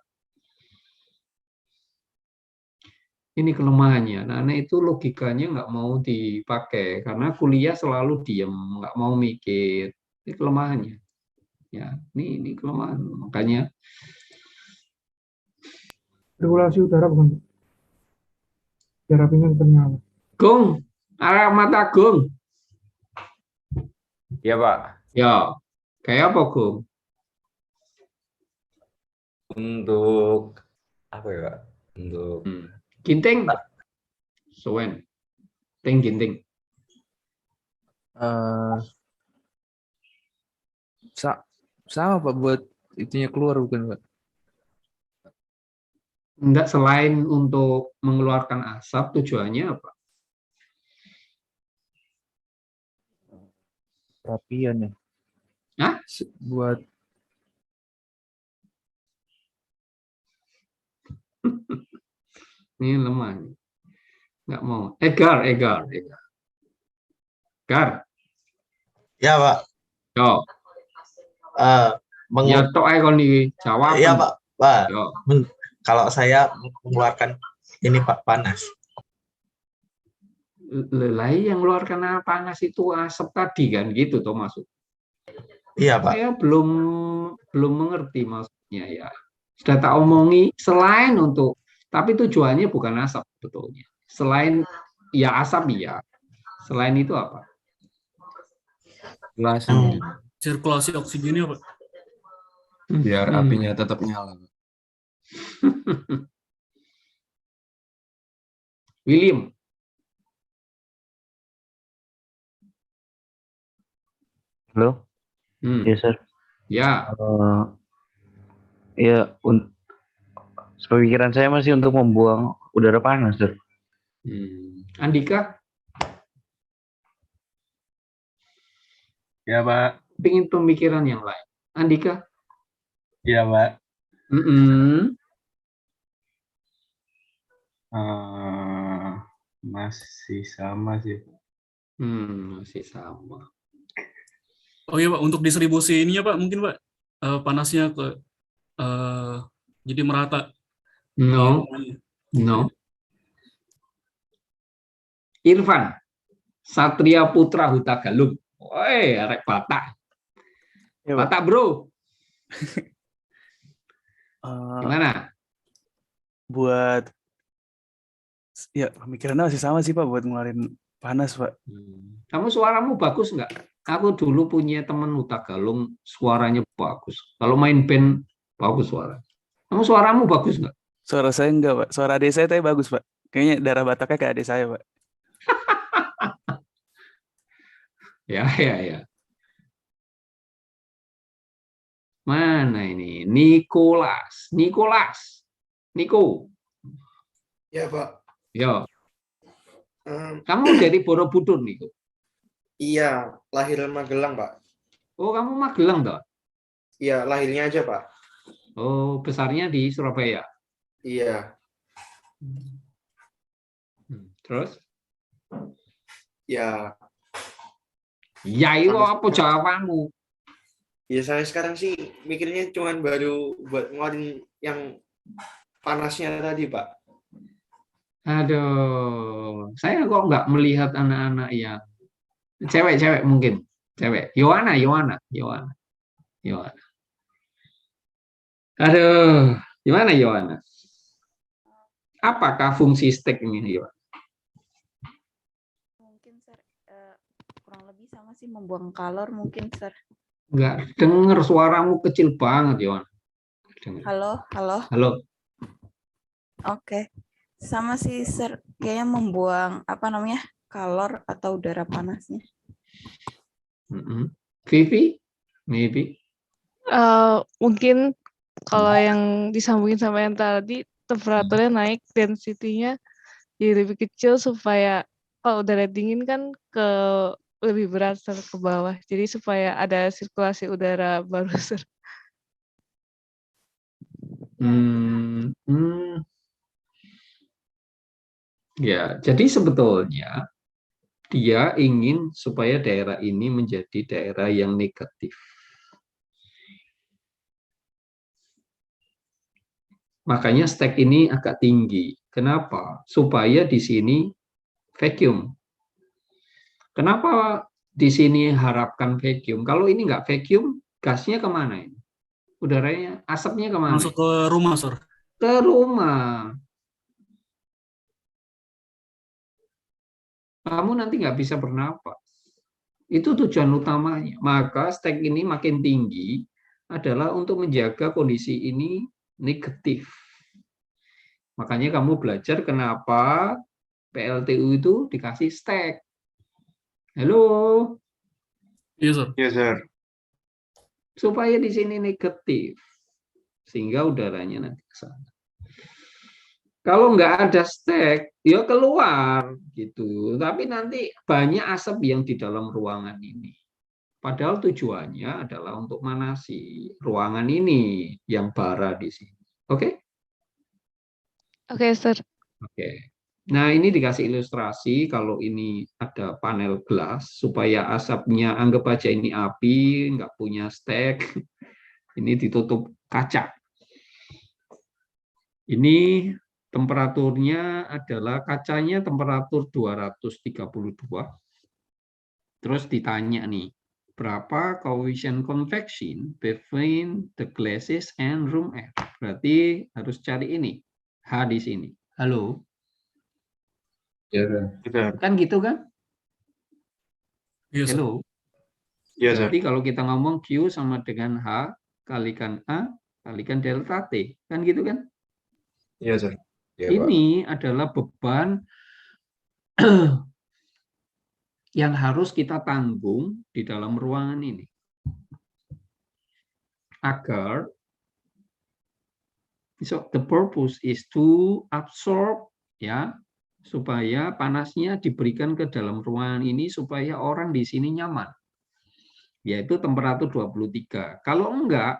ini kelemahannya. Nah, itu logikanya nggak mau dipakai karena kuliah selalu diem, nggak mau mikir. Ini kelemahannya. Ya, ini kelemahan. Makanya sirkulasi udara bukan? Biar apinya ternyala. Gung, arah mata Gung. Iya, Pak. Ya, kayak apa Gung? Untuk apa ya, Pak? Untuk Ginting. Soen. Ting ginting. Sama Pak, buat itunya keluar bukan Pak? Enggak, selain untuk mengeluarkan asap, tujuannya apa? Perapian ya. Hah? Buat Ini lemah. Nggak mau. Egar. Gar. Ya, Pak. Yo. Ya, tok ae kon iki jawab. Iya, Pak. Pak. Yo. Kalau saya mengeluarkan ini Pak panas. Lelai yang mengeluarkan panas itu asap tadi kan gitu toh maksud. Iya, Pak. Saya belum mengerti maksudnya ya. Sudah tak omongi selain untuk, tapi tujuannya bukan asap betulnya. Selain ya asap ya. Selain itu apa? Sirkulasi oksigennya, Pak. Biar apinya tetap nyala. William. Halo, ya Sir. Ya. Ya, pemikiran saya masih untuk membuang udara panas, Sir. Andika? Ya, Pak. Pengen pemikiran yang lain. Andika? Ya, Pak. Masih sama sih. Masih sama. Oh iya Pak, untuk distribusi ininya Pak, mungkin Pak, panasnya ke jadi merata. No. Irfan, Satria Putra Hutagalung. arek Batak. Ya, Pak. Batak, bro. Eh, Gimana? buat ya pemikirannya masih sama sih Pak buat ngeluarin panas Pak. Kamu suaramu bagus nggak? Aku dulu punya temen Huta Galung, suaranya bagus. Kalau main band, bagus suara. Kamu suaramu bagus nggak? Suara saya enggak Pak. Suara adik saya tapi bagus Pak. Kayaknya darah Bataknya kayak adik saya Pak. Ya, ya, ya. Mana ini? Nicholas. Niko. Ya, Pak. Ya. Kamu dari Borobudur, Niko? Iya, lahir Magelang, Pak. Oh, kamu Magelang, toh? Iya, lahirnya aja, Pak. Oh, besarnya di Surabaya. Iya. Terus? Ya, Ya, itu apa jawabanmu? ya saya sekarang sih mikirnya cuman baru buat ngeluarin yang panasnya tadi, Pak. Aduh, saya kok nggak melihat anak-anak yang cewek mungkin, cewek. Yohana. Aduh, gimana Yohana? Apakah fungsi stek ini, Yohana? Mungkin Sir, kurang lebih sama sih membuang kalor mungkin Sir. Nggak denger, suaramu kecil banget, Yohana. Halo. Halo. Oke. Sama sih Sir, kayaknya membuang kalor atau udara panasnya. Vivi, maybe. Mungkin kalau yang disambungin sama yang tadi, temperaturnya naik, density-nya jadi lebih kecil supaya kalau udara dingin kan lebih berat Sir, ke bawah. Jadi supaya ada sirkulasi udara baru Sir. Ya, jadi sebetulnya dia ingin supaya daerah ini menjadi daerah yang negatif. Makanya stek ini agak tinggi. Kenapa? Supaya di sini vacuum. Kenapa di sini harapkan vacuum? Kalau ini nggak vacuum, gasnya kemana ini? Udaranya, asapnya kemana? Masuk ke rumah, Sir. Ke rumah. Kamu nanti nggak bisa bernapas. Itu tujuan utamanya. Maka stek ini makin tinggi adalah untuk menjaga kondisi ini negatif. Makanya kamu belajar kenapa PLTU itu dikasih stek. Halo? Iya, Sir. Yes, sir. Supaya di sini negatif. Sehingga udaranya nanti ke sana. Kalau nggak ada stek, ya keluar gitu. Tapi nanti banyak asap yang di dalam ruangan ini. Padahal tujuannya adalah untuk manasi ruangan ini yang bara di sini. Oke? Oke, Sir. Oke. Nah, ini dikasih ilustrasi kalau ini ada panel gelas supaya asapnya, anggap aja ini api, nggak punya stek. Ini ditutup kaca. Ini temperaturnya adalah kacanya temperatur 232. Terus ditanya nih, berapa coefficient convection between the glasses and room air? Berarti harus cari ini, H di sini. Halo? Ya, Kan gitu kan? Iya, Sir. Hello? Yes, sir. Berarti kalau kita ngomong Q sama dengan H kalikan A kalikan delta T. Kan gitu kan? Yes, sir. ya, Pak. Ini adalah beban yang harus kita tanggung di dalam ruangan ini. Agar so the purpose is to absorb, ya, supaya panasnya diberikan ke dalam ruangan ini supaya orang di sini nyaman. Yaitu temperatur 23. Kalau enggak,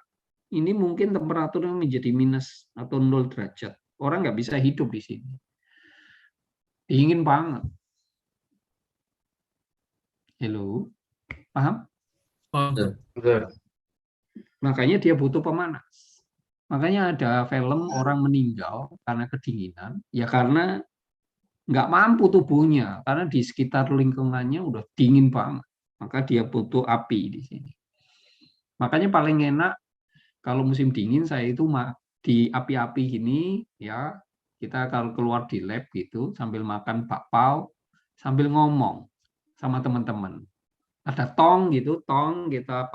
ini mungkin temperaturnya menjadi minus atau 0 derajat. Orang nggak bisa hidup di sini. Dingin banget. Hello? Paham? Sir. Makanya dia butuh pemanas. Makanya ada film orang meninggal karena kedinginan, ya karena nggak mampu tubuhnya, karena di sekitar lingkungannya udah dingin banget. maka dia butuh api di sini. Makanya paling enak kalau musim dingin saya itu di api-api gini ya, kita kalau keluar di lab gitu sambil makan bakpao sambil ngomong sama teman-teman. Ada tong gitu, kita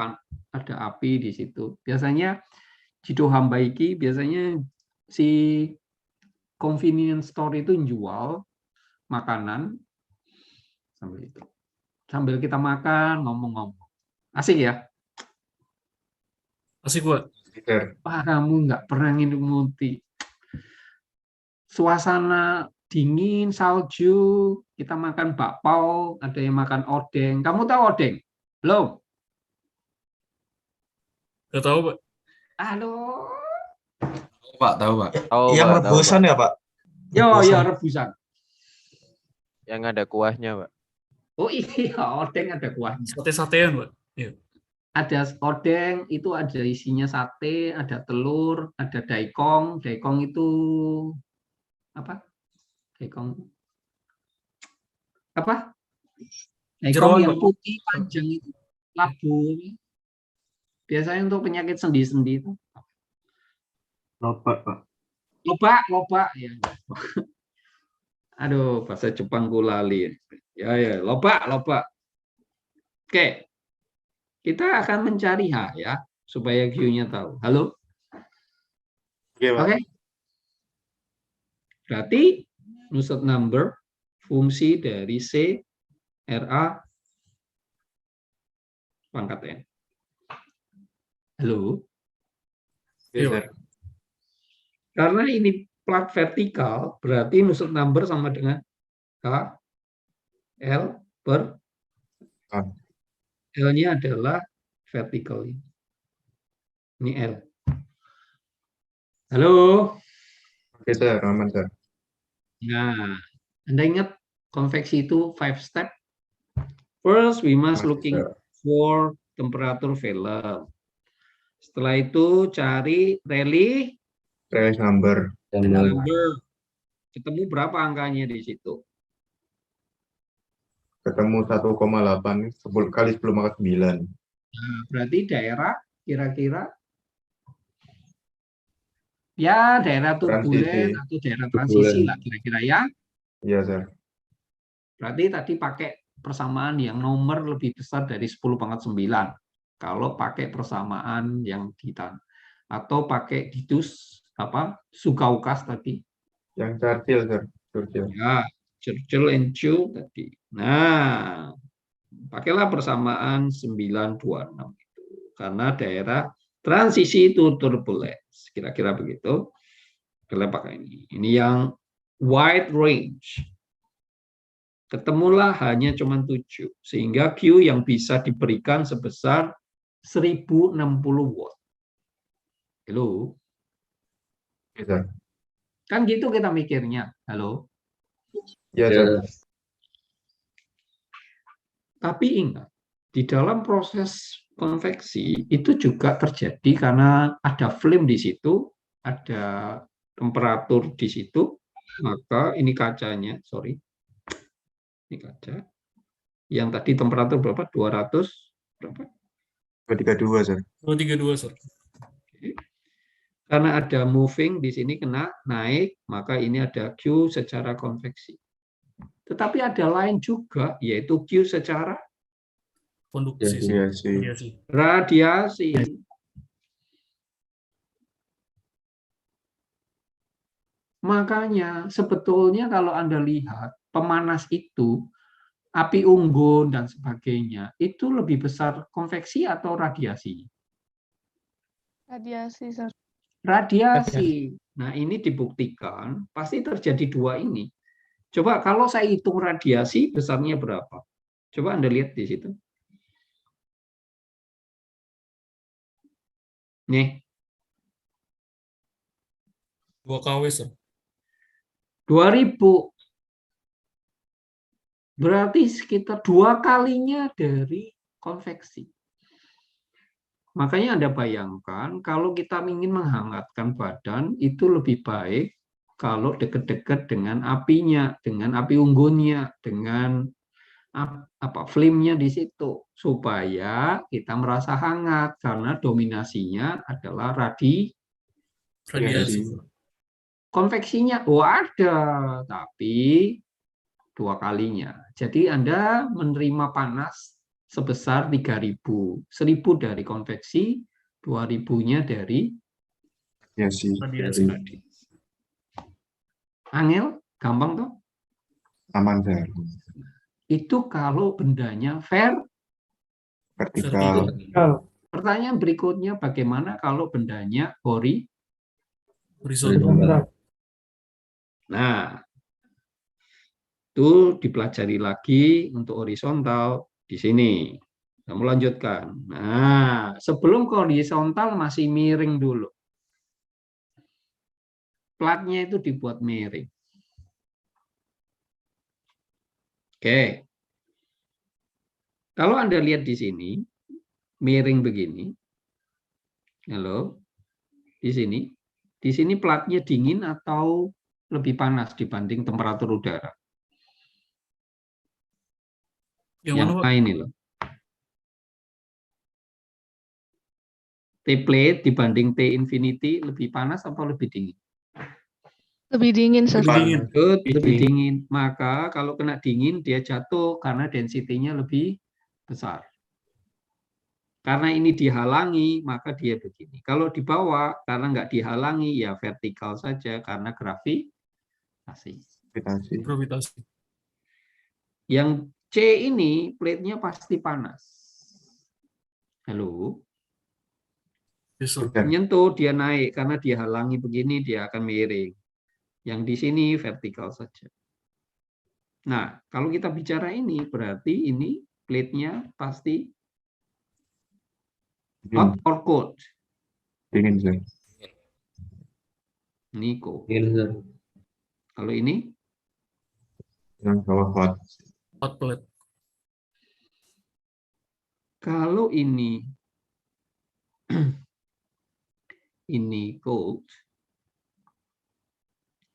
ada api di situ. Biasanya Jido Hambaiki biasanya si convenience store itu jual makanan sambil itu. Sambil kita makan, ngomong-ngomong. Asik ya? Asik, Pak. Wah, kamu nggak pernah nginep muti. Suasana dingin, salju, kita makan bakpao, ada yang makan odeng. Kamu tahu odeng? Belum? Gak tahu, Pak. Aduh. Pak, tahu Pak. Oh, Yang Pak, tahu, rebusan Pak. ya Pak? Yo, Rebusan. rebusan. Yang ada kuahnya, Pak. Oh iya, odeng ada kuahnya. Sate-satean, Pak. Iya. Ada odeng, itu ada isinya sate, ada telur, ada daikong. Daikong itu apa? Daikong apa? Daikong Jeroan, yang Pak. putih panjang itu, labu. Biasanya untuk penyakit sendi-sendi itu. Lobak Pak. Lobak ya. Aduh, bahasa Jepang lali. Ya, lobak. Oke. Kita akan mencari H ya, supaya Q-nya tahu. Halo? Oke. Berarti Nusselt number fungsi dari C, RA, pangkat N. Halo? Iya, Pak. Karena ini plat vertikal, berarti Nusselt number sama dengan K, L per L-nya adalah vertikal. Ini L. Halo? Oke, Sir. Aman, Sir. Nah, Anda ingat konveksi itu 5 step? First, we must looking for temperature value. Setelah itu cari Rayleigh number. Ketemu berapa angkanya di situ? Ketemu 1,8 10 kali 10⁻⁹. Nah, berarti daerah kira-kira ya daerah turbulen atau daerah transisi lah kira-kira ya. Iya, Sir. Berarti tadi pakai persamaan yang nomor lebih besar dari 10⁻⁹. Kalau pakai persamaan yang ditan atau pakai ditus Sugaukas tadi. Yang Churchill, Sir. Ya, Churchill and Chu tadi. Nah, pakailah persamaan 926 itu karena daerah transisi itu turbulence. Kira-kira begitu. Kita pakai ini. Ini yang wide range. Ketemulah hanya cuma 7 sehingga Q yang bisa diberikan sebesar 1060 watt. Halo. Sir. Kan gitu kita mikirnya. Halo. Ya, Sir. Tapi ingat, di dalam proses konveksi itu juga terjadi karena ada flame di situ, ada temperatur di situ, maka ini kacanya, sorry. Ini kaca. Yang tadi temperatur berapa? 200 berapa? 232, Sir. 232, Sir. Karena ada moving di sini kena naik, maka ini ada Q secara konveksi. Tetapi ada lain juga, yaitu Q secara radiasi. Makanya sebetulnya kalau Anda lihat pemanas itu, api unggun dan sebagainya, itu lebih besar konveksi atau radiasi? Radiasi, Sir. Radiasi. Nah, ini dibuktikan pasti terjadi dua ini. Coba kalau saya hitung radiasi besarnya berapa? Coba Anda lihat di situ. Nih. 2 kW, Sir. 2000. Berarti sekitar 2 kalinya dari konveksi. Makanya Anda bayangkan kalau kita ingin menghangatkan badan itu lebih baik kalau dekat-dekat dengan apinya, dengan api unggunnya, dengan flamenya di situ supaya kita merasa hangat karena dominasinya adalah Radiasi. konveksinya ada, tapi 2 kalinya. Jadi Anda menerima panas sebesar 3.000, 1.000 dari konveksi, 2.000-nya dari Radiasi. Angel, gampang tuh? Aman, Sir. Itu kalau bendanya Vertikal. Pertanyaan berikutnya, bagaimana kalau bendanya Horizontal. Nah, itu dipelajari lagi untuk horizontal di sini. Kamu lanjutkan. Nah, sebelum ke horizontal masih miring dulu. Platnya itu dibuat miring. Oke. Kalau Anda lihat di sini, miring begini. Halo. Di sini platnya dingin atau lebih panas dibanding temperatur udara? Yang mana, Pak? ini loh. T plate dibanding T infinity lebih panas atau lebih dingin? Lebih dingin, Sir. Lebih dingin. Maka kalau kena dingin dia jatuh karena density-nya lebih besar. Karena ini dihalangi, maka dia begini. Kalau di bawah, karena nggak dihalangi, ya vertikal saja karena gravitasi. Gravitasi. Yang C ini plate-nya pasti panas. Halo? Menyentuh, dia naik. Karena dia halangi begini, dia akan miring. Yang di sini vertikal saja. Nah, kalau kita bicara ini, berarti ini plate-nya pasti hot or cold? Dingin, Sir. Ini cold. Kalau ini? Yang bawah hot. Hot plate. Kalau ini cold,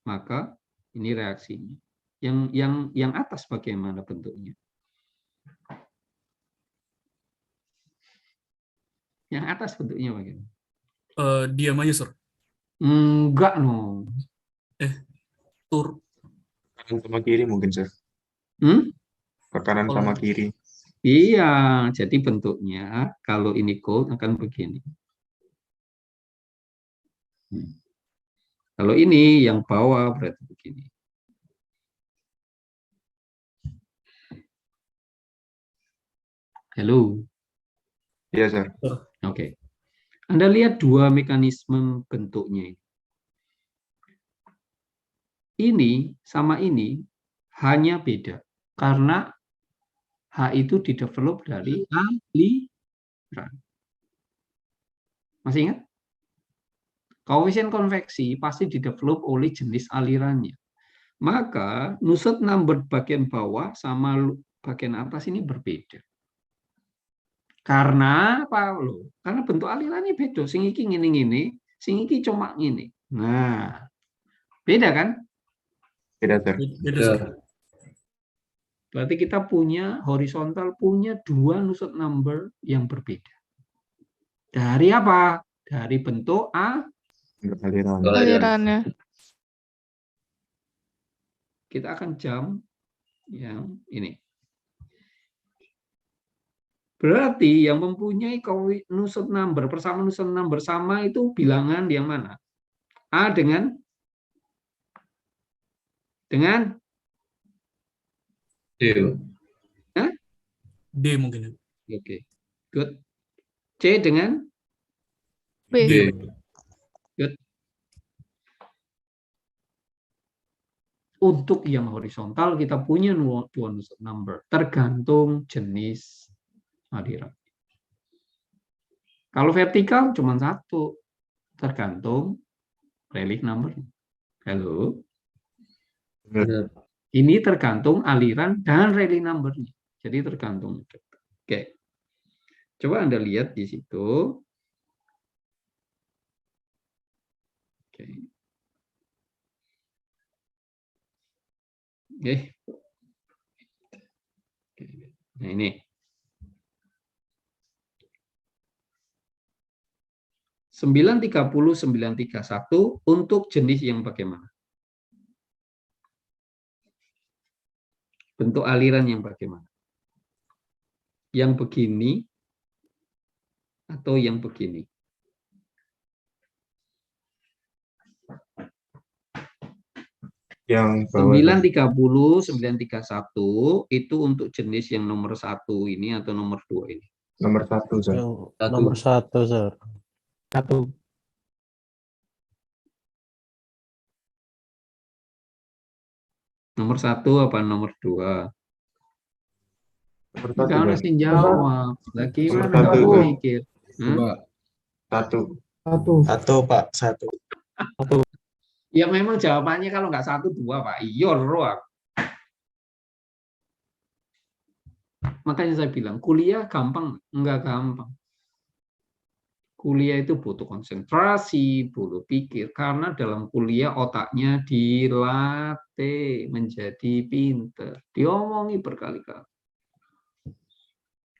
maka ini reaksinya. Yang atas bagaimana bentuknya? Yang atas bentuknya bagaimana? Diam aja, Sir. Enggak, no. Tur. Kanan sama kiri mungkin, Sir. Ke kanan sama kiri. Iya, jadi bentuknya kalau ini cold akan begini. Kalau ini yang bawah berarti begini. Halo. Iya, Sir. Oke. Anda lihat 2 mekanisme bentuknya ini. Ini sama ini hanya beda karena H itu didevelop dari aliran. Masih ingat? Koefisien konveksi pasti didevelop oleh jenis alirannya. Maka Nusselt number bagian bawah sama bagian atas ini berbeda. Karena apa lo? Karena bentuk alirannya beda. Sing iki ngene-ngene, sing iki cuma ngene. Nah, beda kan? Beda, Sir. Berarti kita punya horizontal, punya 2 Nusselt number yang berbeda. Dari apa? Dari bentuk alirannya. Kita akan jam yang ini. Berarti yang mempunyai Nusselt number, persamaan Nusselt number sama itu bilangan yang mana? A dengan D mungkin. Oke. Good. C dengan B. Good. Untuk yang horizontal kita punya 2 Nusselt number tergantung jenis aliran. Kalau vertikal cuma 1 tergantung Rayleigh number. Halo. Ini tergantung aliran dan Rayleigh number-nya. Jadi tergantung. Oke. Coba Anda lihat di situ. Oke. Oke. Nah, ini. 930, 931 untuk jenis yang bagaimana? Bentuk aliran yang bagaimana? Yang begini atau yang begini? Yang bawah 930, 931 itu untuk jenis yang nomor 1 ini atau nomor 2 ini? nomor 1, Sir. Nomor 1, Sir. 1. Nomor 1 apa nomor 2? Nomor 1, Enggak Sir. harus jawab. Lagi Nomor mana 1, kamu Sir. mikir? Coba. 1. 1, Pak. 1. Ya memang jawabannya kalau nggak 1, 2, Pak. Iya, roh. Makanya saya bilang, kuliah gampang? Enggak gampang. Kuliah itu butuh konsentrasi, butuh pikir. Karena dalam kuliah otaknya dilatih menjadi pinter. Diomongi berkali-kali.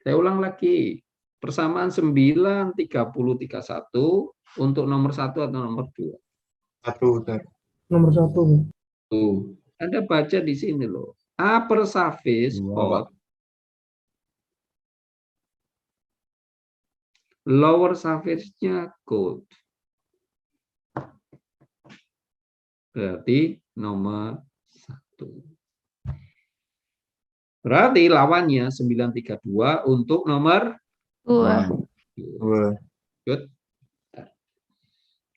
Saya ulang lagi. Persamaan 9, 30, 31 untuk nomor 1 atau nomor 2? 1, Sir. Nomor 1. Tuh, Anda baca di sini loh. Upper surface Dua, hot, Pak. lower surface-nya cold. Berarti nomor 1. Berarti lawannya 932 untuk nomor 2. 2. Good.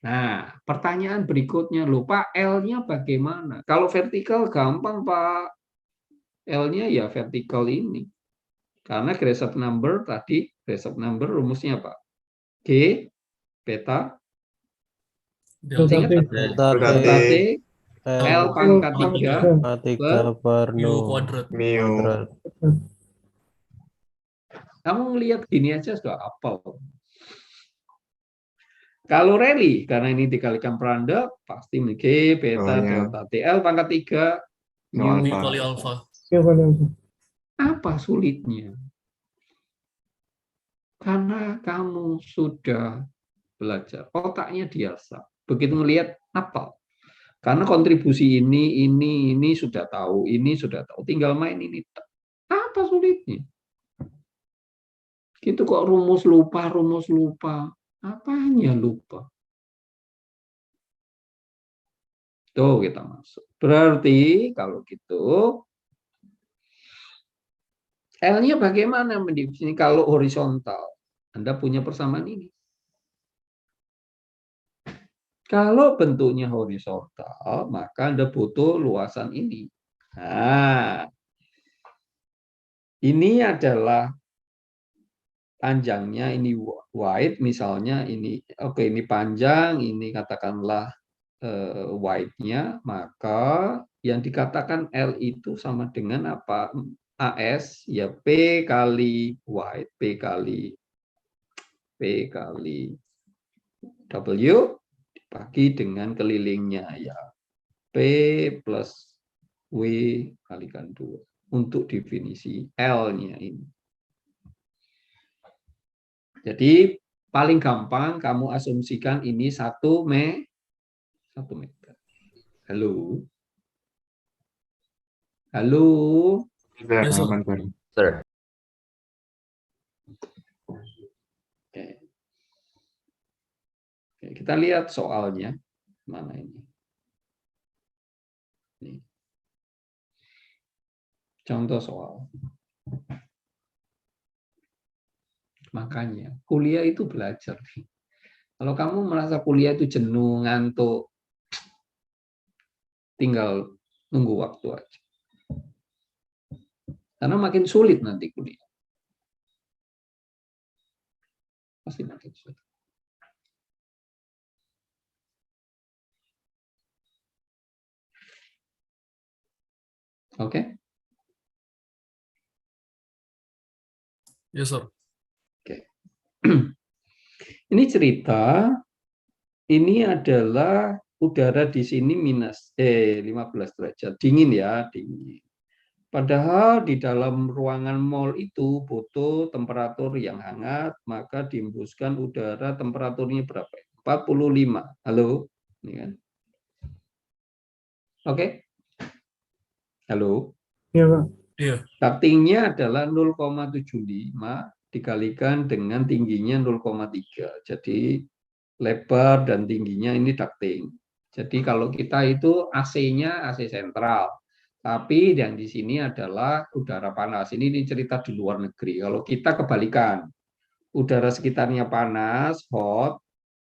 Nah, pertanyaan berikutnya loh, Pak, L-nya bagaimana? Kalau vertikal gampang, Pak. L-nya ya vertikal ini. Karena Grashof number tadi, Grashof number rumusnya Pak. G, beta, Delta ingat? Delta Delta T. T, L pangkat 3 per mu nu kuadrat. Mu. Kamu ngelihat gini aja sudah hafal. Kalau rally, karena ini dikalikan peranda, pasti G, beta, delta T, L pangkat 3, Mu kali alfa. Apa sulitnya? Karena kamu sudah belajar, otaknya diasah. Begitu melihat apa? Karena kontribusi ini sudah tahu, ini sudah tahu, tinggal main ini. Apa sulitnya? Gitu kok rumus lupa. Apanya lupa? Tuh kita masuk. Berarti kalau gitu, L-nya bagaimana mendefinisikan kalau horizontal? Anda punya persamaan ini. Kalau bentuknya horizontal, maka Anda butuh luasan ini. Nah, ini adalah panjangnya, ini wide, misalnya ini, oke, ini panjang, ini katakanlah wide-nya, maka yang dikatakan L itu sama dengan apa? AS, ya P kali wide, P kali W dibagi dengan kelilingnya, ya P plus W kalikan 2 untuk definisi L-nya ini. Jadi paling gampang kamu asumsikan ini 1 meter. Halo? Yes, Sir. Oke. Kita lihat soalnya. Mana ini? Contoh soal. Makanya kuliah itu belajar. Kalau kamu merasa kuliah itu jenuh, ngantuk, tinggal nunggu waktu aja. Karena makin sulit nanti kuliah. Pasti makin sulit. Oke? Yes, sir. Oke. Ini cerita, ini adalah udara di sini minus 15 derajat, dingin ya, dingin. Padahal di dalam ruangan mall itu butuh temperatur yang hangat, maka dihembuskan udara temperaturnya berapa? 45. Halo? Ini kan? Oke? Halo? Iya, Pak. Iya. Ductingnya adalah 0,75 dikalikan dengan tingginya 0,3. Jadi lebar dan tingginya ini ducting. Jadi kalau kita itu AC-nya AC sentral. Tapi yang di sini adalah udara panas. Ini cerita di luar negeri. Kalau kita kebalikan, udara sekitarnya panas, hot,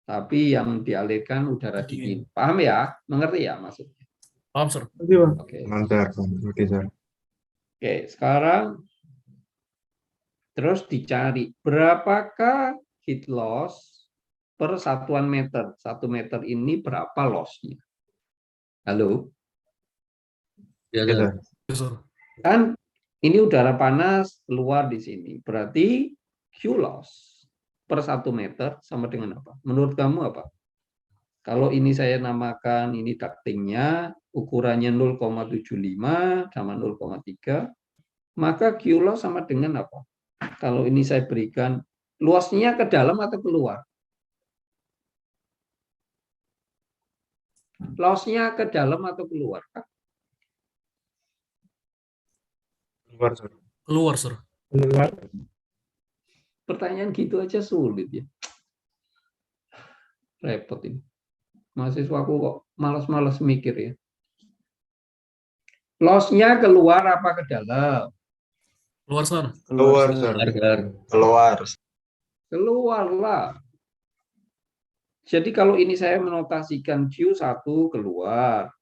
tapi yang dialirkan udara dingin. Paham ya? Mengerti ya maksudnya? Paham, Sir. Oke. Mantap. Oke, sir. Oke, sekarang terus dicari berapakah heat loss per satuan meter. 1 meter ini berapa lossnya? Halo? Ya, Sir. Kan ini udara panas keluar di sini. Berarti Q loss per 1 meter sama dengan apa? Menurut kamu apa? Kalau ini saya namakan ini ductingnya, ukurannya 0,75 sama 0,3, maka Q loss sama dengan apa? Kalau ini saya berikan luasnya ke dalam atau keluar? Lossnya ke dalam atau keluar? Keluar, sir. Keluar, Sir. Pertanyaan gitu aja sulit ya. Repot ini. Mahasiswaku kok malas-malas mikir ya. Lossnya keluar apa ke dalam? Keluar, Sir. Keluar, sir. Keluar. Keluarlah. Jadi kalau ini saya menotasikan Q1 keluar,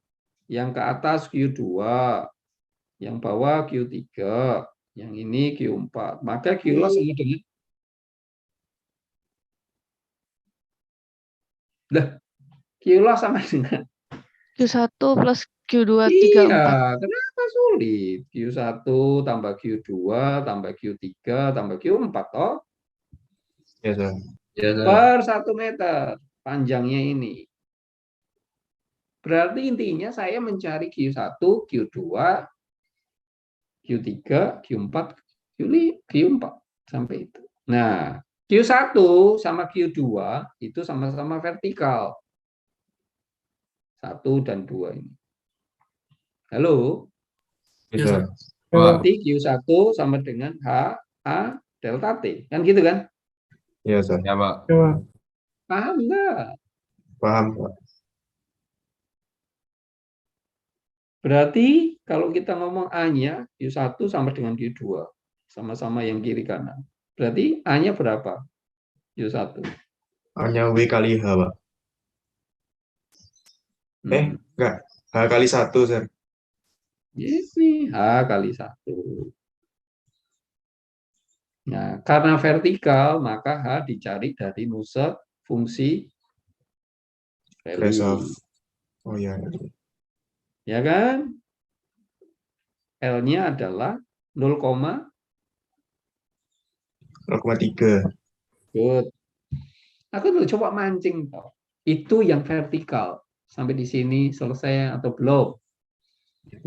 yang ke atas Q2, yang bawah Q3, yang ini Q4. Maka Q loss sama dengan Q loss sama dengan Q1 plus Q2, 3, 4. Iya, kenapa sulit? Q1 tambah Q2 tambah Q3 tambah Q4 toh? Ya, sir. Per 1 meter panjangnya ini. Berarti intinya saya mencari Q1, Q2, Q3, Q4, Q4 sampai itu. Nah, Q1 sama Q2 itu sama-sama vertikal. 1 dan 2 ini. Halo? Iya, Sir. Berarti Q1 sama dengan HA delta T. Kan gitu kan? Iya, sir. Ya, Pak. Paham nggak? Paham, Pak. Berarti kalau kita ngomong A-nya, Q1 sama dengan Q2. Sama-sama yang kiri kanan. Berarti A-nya berapa? Q1. Hanya W kali H, Pak. Enggak. H kali 1, sir. Ini H kali 1. Nah, karena vertikal, maka H dicari dari nusuk fungsi Rest of. Rayleigh. Oh ya. Ya kan? L-nya adalah 0,3. 0,3. Good. Aku dulu coba mancing toh. Itu yang vertikal. Sampai di sini selesai atau belum?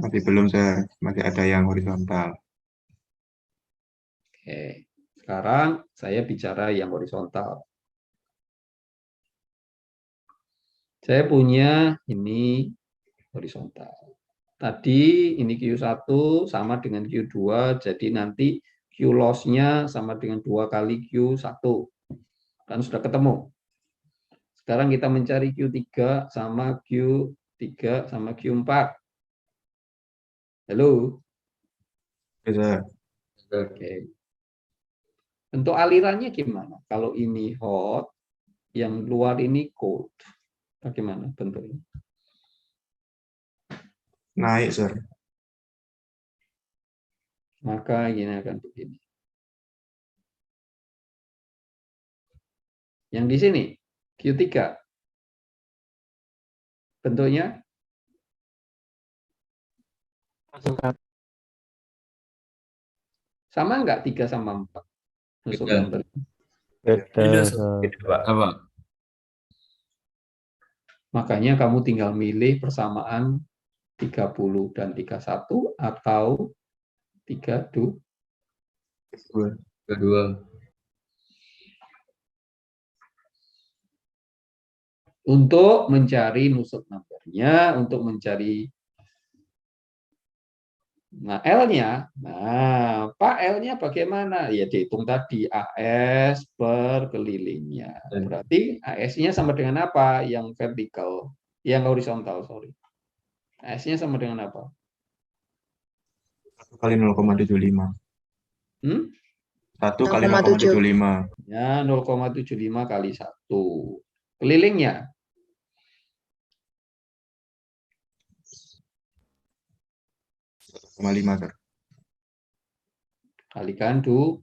Masih belum, sir. Masih ada yang horizontal. Oke. Sekarang saya bicara yang horizontal. Saya punya ini horizontal. Tadi ini Q1 sama dengan Q2, jadi nanti Q loss-nya sama dengan 2 kali Q1. Kan sudah ketemu. Sekarang kita mencari Q3 sama Q3 sama Q4. Halo? Bisa. Oke. Untuk alirannya gimana? Kalau ini hot, yang luar ini cold. Bagaimana bentuknya? Naik, sir. Maka ini akan begini. Yang di sini, Q3. Bentuknya? Sama enggak 3 sama 4? Nusuk gambar. Beda, Sir. Apa? Makanya kamu tinggal milih persamaan 30 dan 31 atau 32. Kedua. Untuk mencari nusuk numbernya, untuk mencari L-nya. Nah, Pak L-nya bagaimana? Ya dihitung tadi AS per kelilingnya. Berarti AS-nya sama dengan apa? Yang vertikal, yang horizontal, sorry. AS-nya sama dengan apa? 1 kali 0,75. 1 kali 0,75. Ya, 0,75 kali 1. Kelilingnya. 1,5, Sir. Kalikan 2.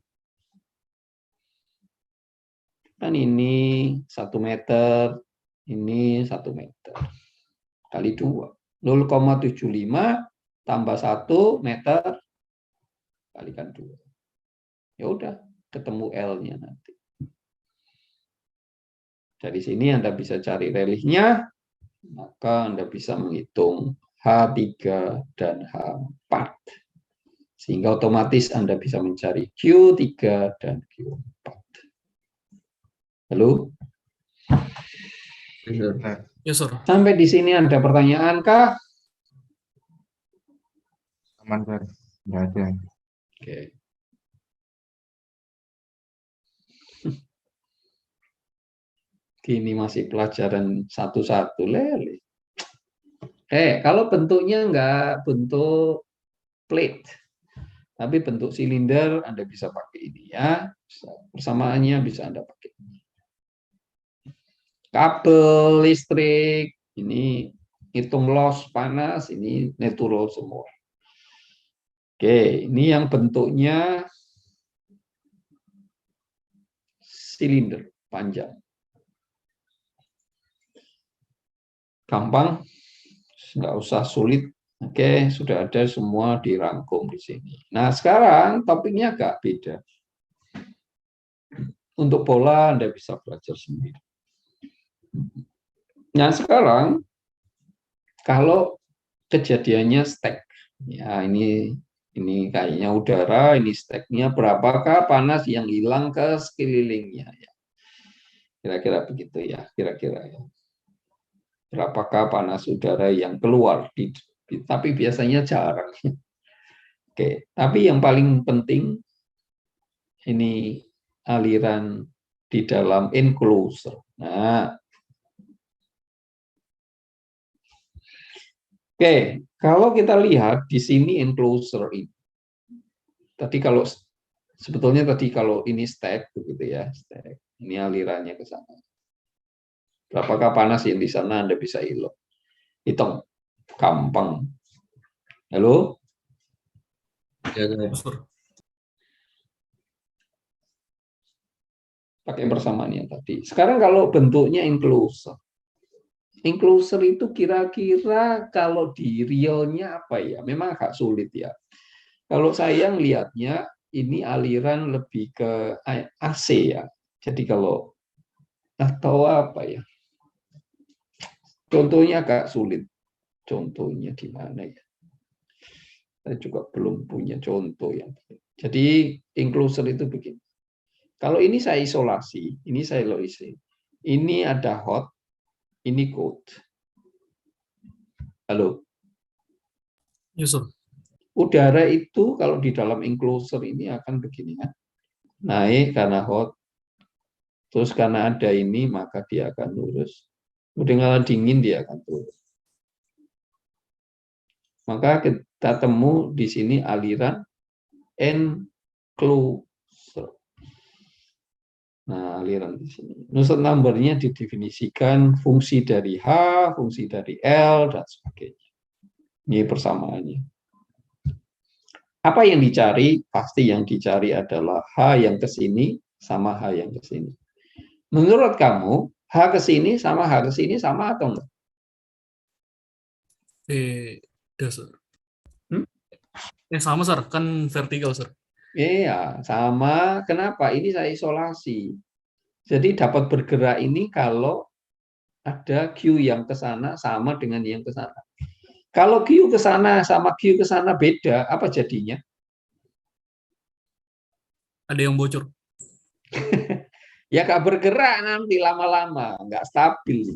Kan ini 1 meter, ini 1 meter. Kali 2. 0,75 tambah 1 meter, kalikan 2. Ya udah, ketemu L-nya nanti. Dari sini Anda bisa cari reliefnya, maka Anda bisa menghitung H3 dan H4. Sehingga otomatis Anda bisa mencari Q3 dan Q4. Halo? Yes, sir. Sampai di sini ada pertanyaan kah? Aman, Sir. Nggak ada. Oke. Ini masih pelajaran satu-satu lele. Kalau bentuknya enggak bentuk plate, tapi bentuk silinder, Anda bisa pakai ini ya. Persamaannya bisa Anda pakai ini. Kabel listrik, ini hitung loss panas, ini natural semua. Oke, ini yang bentuknya silinder panjang. Gampang, nggak usah sulit. Oke, sudah ada semua dirangkum di sini. Nah, sekarang topiknya agak beda. Untuk bola Anda bisa belajar sendiri. Nah, sekarang kalau kejadiannya stack, ya ini kayaknya udara, ini stacknya berapakah panas yang hilang ke sekelilingnya? Ya. Kira-kira begitu ya, kira-kira ya. Berapakah panas udara yang keluar? Tapi biasanya jarang. Oke, tapi yang paling penting ini aliran di dalam enclosure. Nah, oke, kalau kita lihat di sini enclosure ini. Tadi kalau sebetulnya kalau ini stack begitu ya, stack. Ini alirannya ke sana. Berapakah panas yang di sana Anda bisa hitung. Gampang. Halo? Ya, pakai persamaannya tadi. Sekarang kalau bentuknya enclosure. Enclosure itu kira-kira kalau di realnya apa ya? Memang agak sulit ya. Kalau saya melihatnya ini aliran lebih ke AC ya. Jadi kalau atau apa ya? Contohnya agak sulit. Contohnya di mana ya? Saya juga belum punya contoh yang. Jadi enclosure itu begini. Kalau ini saya isolasi, ini saya isolasi. Ini ada hot, ini cold. Halo. Yes, sir. Udara itu kalau di dalam enclosure ini akan begini kan. Naik karena hot. Terus karena ada ini maka dia akan lurus. Kemudian dingin dia akan turun. Maka kita temu di sini aliran enclosure. Nah, aliran di sini. Nusuk numbernya didefinisikan fungsi dari H, fungsi dari L, dan sebagainya. Ini persamaannya. Apa yang dicari? Pasti yang dicari adalah H yang ke sini sama H yang ke sini. Menurut kamu, H ke sini sama H ke sini sama atau enggak? Beda, sir. Sama, sir. Kan vertikal, sir. Iya, sama. Kenapa? Ini saya isolasi. Jadi dapat bergerak ini kalau ada Q yang ke sana sama dengan yang ke sana. Kalau Q ke sana sama Q ke sana beda, apa jadinya? ada yang bocor. Ya nggak bergerak nanti lama-lama, nggak stabil.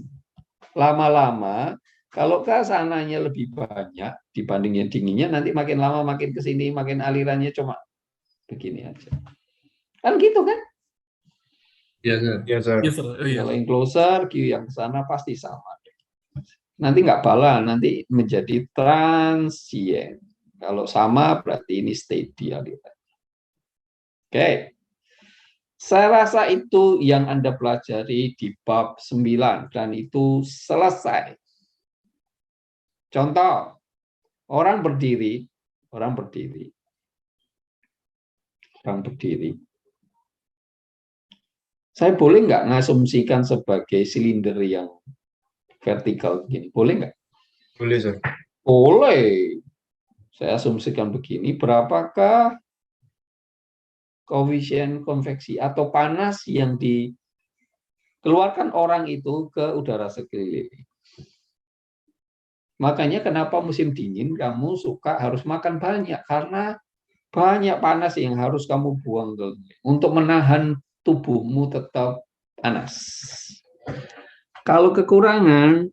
Lama-lama, kalau ke sananya lebih banyak dibanding yang dinginnya, nanti makin lama makin ke sini, makin alirannya cuma begini aja. Kan gitu kan? Iya, Sir. Yes, sir. Yes, sir. Oh, iya. Kalau yang closer, Q yang ke sana pasti sama. Nanti nggak balance, nanti menjadi transient. Kalau sama berarti ini steady aliran. Oke. Saya rasa itu yang Anda pelajari di bab 9 dan itu selesai. Contoh, orang berdiri. Saya boleh nggak ngasumsikan sebagai silinder yang vertikal begini? Boleh nggak? Boleh, sir. Boleh. Saya asumsikan begini, berapakah koefisien konveksi atau panas yang dikeluarkan orang itu ke udara sekeliling. Makanya kenapa musim dingin kamu suka harus makan banyak, karena banyak panas yang harus kamu buang untuk menahan tubuhmu tetap panas. Kalau kekurangan,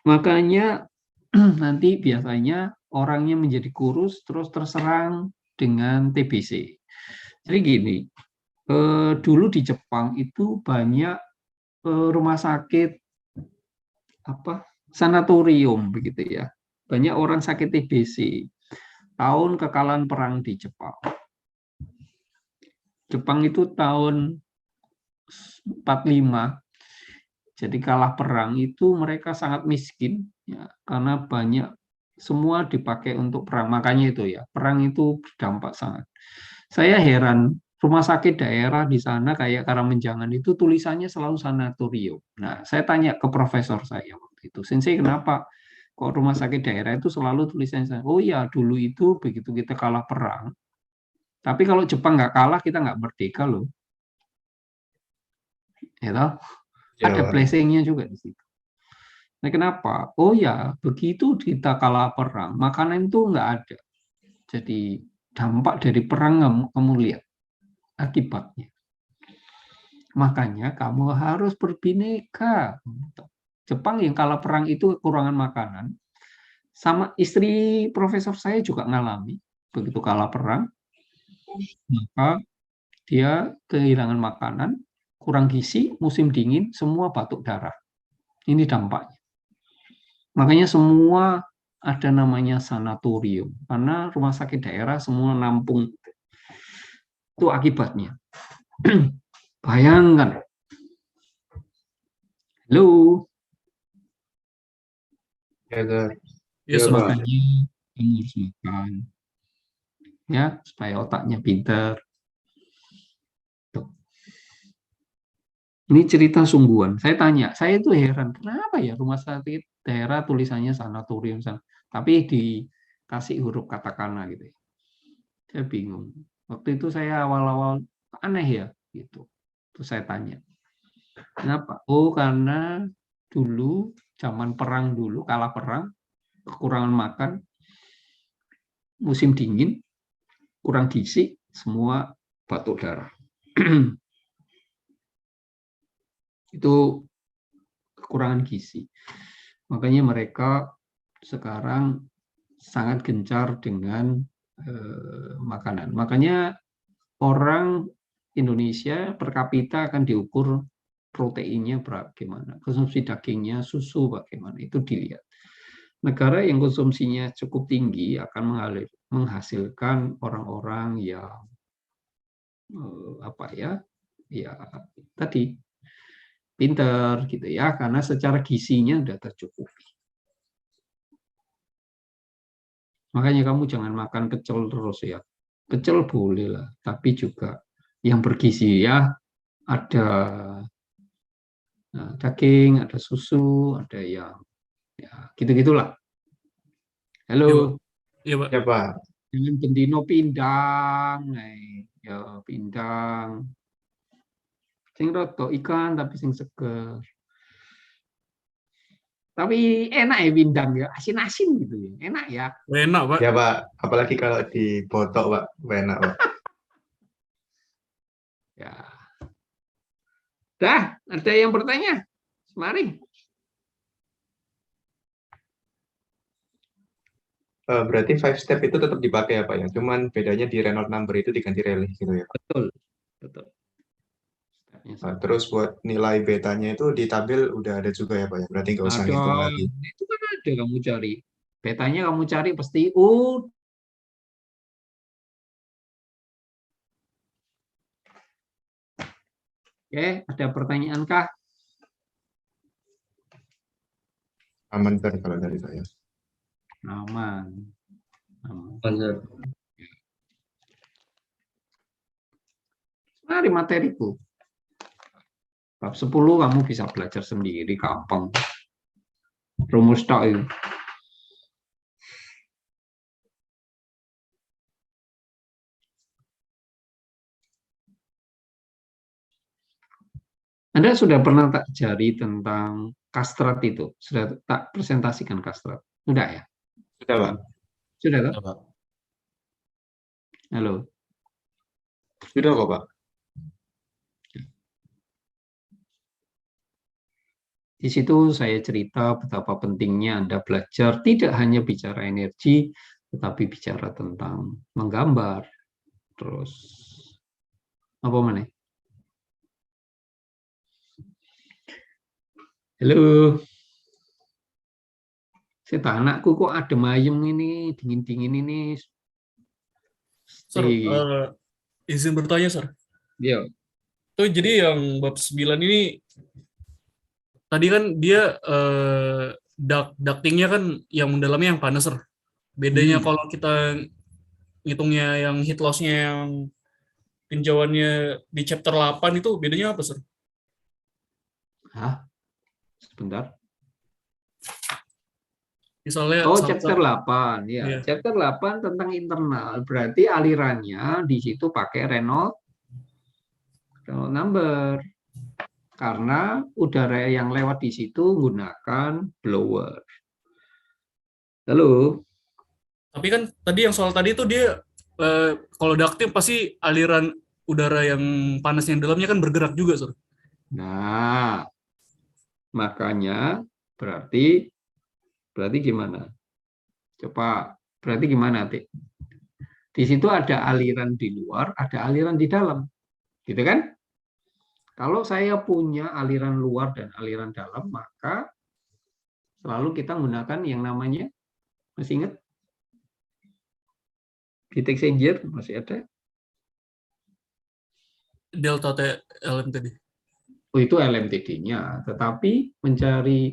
makanya nanti biasanya orangnya menjadi kurus terus terserang dengan TBC. Jadi gini, dulu di Jepang itu banyak rumah sakit sanatorium begitu ya. Banyak orang sakit TBC. Tahun kekalahan perang di Jepang. Jepang itu tahun 45. Jadi kalah perang itu mereka sangat miskin ya, karena banyak semua dipakai untuk perang. Makanya itu ya, perang itu berdampak sangat. Saya heran, rumah sakit daerah di sana kayak Karamenjangan itu tulisannya selalu sanatorium. Nah, saya tanya ke profesor saya waktu itu, Sensei kenapa kok rumah sakit daerah itu selalu tulisannya? Oh ya, dulu itu begitu kita kalah perang. Tapi kalau Jepang nggak kalah, kita nggak merdeka loh. Ya toh? Ada blessing-nya juga di situ. Nah, kenapa? Oh ya, begitu kita kalah perang, makanan itu nggak ada. Jadi dampak dari perang kamu lihat akibatnya. Makanya kamu harus berbineka. Jepang yang kalah perang itu kekurangan makanan. Sama istri profesor saya juga ngalami. Begitu kalah perang, maka dia kehilangan makanan, kurang gizi, musim dingin, semua batuk darah. Ini dampaknya. Makanya semua ada namanya sanatorium. Karena rumah sakit daerah semua nampung. Itu akibatnya. Bayangkan. Halo. Ya, Makanya kamu harus makan. Ya, supaya otaknya pintar. Ini cerita sungguhan. Saya tanya, saya itu heran, kenapa ya rumah sakit daerah tulisannya sanatorium, tapi dikasih huruf katakana gitu. Saya bingung. Waktu itu saya awal-awal aneh ya, gitu. Terus saya tanya, kenapa? Oh, karena dulu zaman perang dulu, kalah perang, kekurangan makan, musim dingin, kurang gizi, semua batuk darah. Itu kekurangan gizi. Makanya mereka sekarang sangat gencar dengan makanan. Makanya orang Indonesia per kapita akan diukur proteinnya bagaimana, konsumsi dagingnya, susu bagaimana, itu dilihat. Negara yang konsumsinya cukup tinggi akan menghasilkan orang-orang yang tadi pinter gitu ya, karena secara gizinya sudah tercukupi. Makanya kamu jangan makan pecel terus ya. Pecel boleh lah, tapi juga yang bergizi ya, ada daging, ada susu, ada yang ya gitu-gitulah. Halo. Iya, Pak. Ya, Pak. Jangan bendino pindang, ya pindang. Sing roto ikan tapi sing seger. Tapi enak ya pindang ya, asin-asin gitu ya. Enak ya. Enak, Pak. Ya, Pak. Apalagi kalau dibotok, Pak. Enak, Pak. Ya. Dah, ada yang bertanya? Mari. Berarti 5 step itu tetap dipakai ya Pak ya? Cuman bedanya di Reynolds number itu diganti Rayleigh gitu ya Pak? Betul, betul. Terus buat nilai betanya itu di tabel udah ada juga ya Pak ya? Berarti nggak usah Ada, ngitung lagi. itu kan ada kamu cari. Betanya kamu cari pasti U. Oke, ada pertanyaan kah? Aman kan kalau dari saya? Aman. Aman. Benar. Mari materiku. Bab 10 kamu bisa belajar sendiri, gampang. Rumus tok itu. Anda sudah pernah tak jari tentang kastrat itu? Sudah tak presentasikan kastrat? Sudah ya? Sudah Pak. Sudah tak? Pak. Halo. Sudah kok Pak. Di situ saya cerita betapa pentingnya Anda belajar tidak hanya bicara energi, tetapi bicara tentang menggambar. Terus apa mana? Halo. Saya anakku kok adem ayem ini, dingin-dingin ini. Sir, izin bertanya, Sir. Iya. Tuh jadi yang bab 9 ini tadi kan dia ductingnya kan yang mendalamnya yang panas, Sir. Bedanya kalau kita ngitungnya yang heat loss-nya yang tinjauannya di chapter 8 itu bedanya apa, Sir? Hah? Sebentar. Misalnya chapter 8 ya. Iya. Chapter 8 tentang internal. Berarti alirannya di situ pakai Reynolds number. Karena udara yang lewat di situ menggunakan blower. Halo. Tapi kan tadi yang soal tadi itu dia kalau ducting pasti aliran udara yang panas yang dalamnya kan bergerak juga, Sir. Nah, makanya berarti gimana? Coba, berarti gimana, Tik? Di situ ada aliran di luar, ada aliran di dalam. Gitu kan? Kalau saya punya aliran luar dan aliran dalam, maka selalu kita menggunakan yang namanya, masih ingat? Heat exchanger, masih ada? Delta T LMTD. Oh, itu LMTD-nya. Tetapi mencari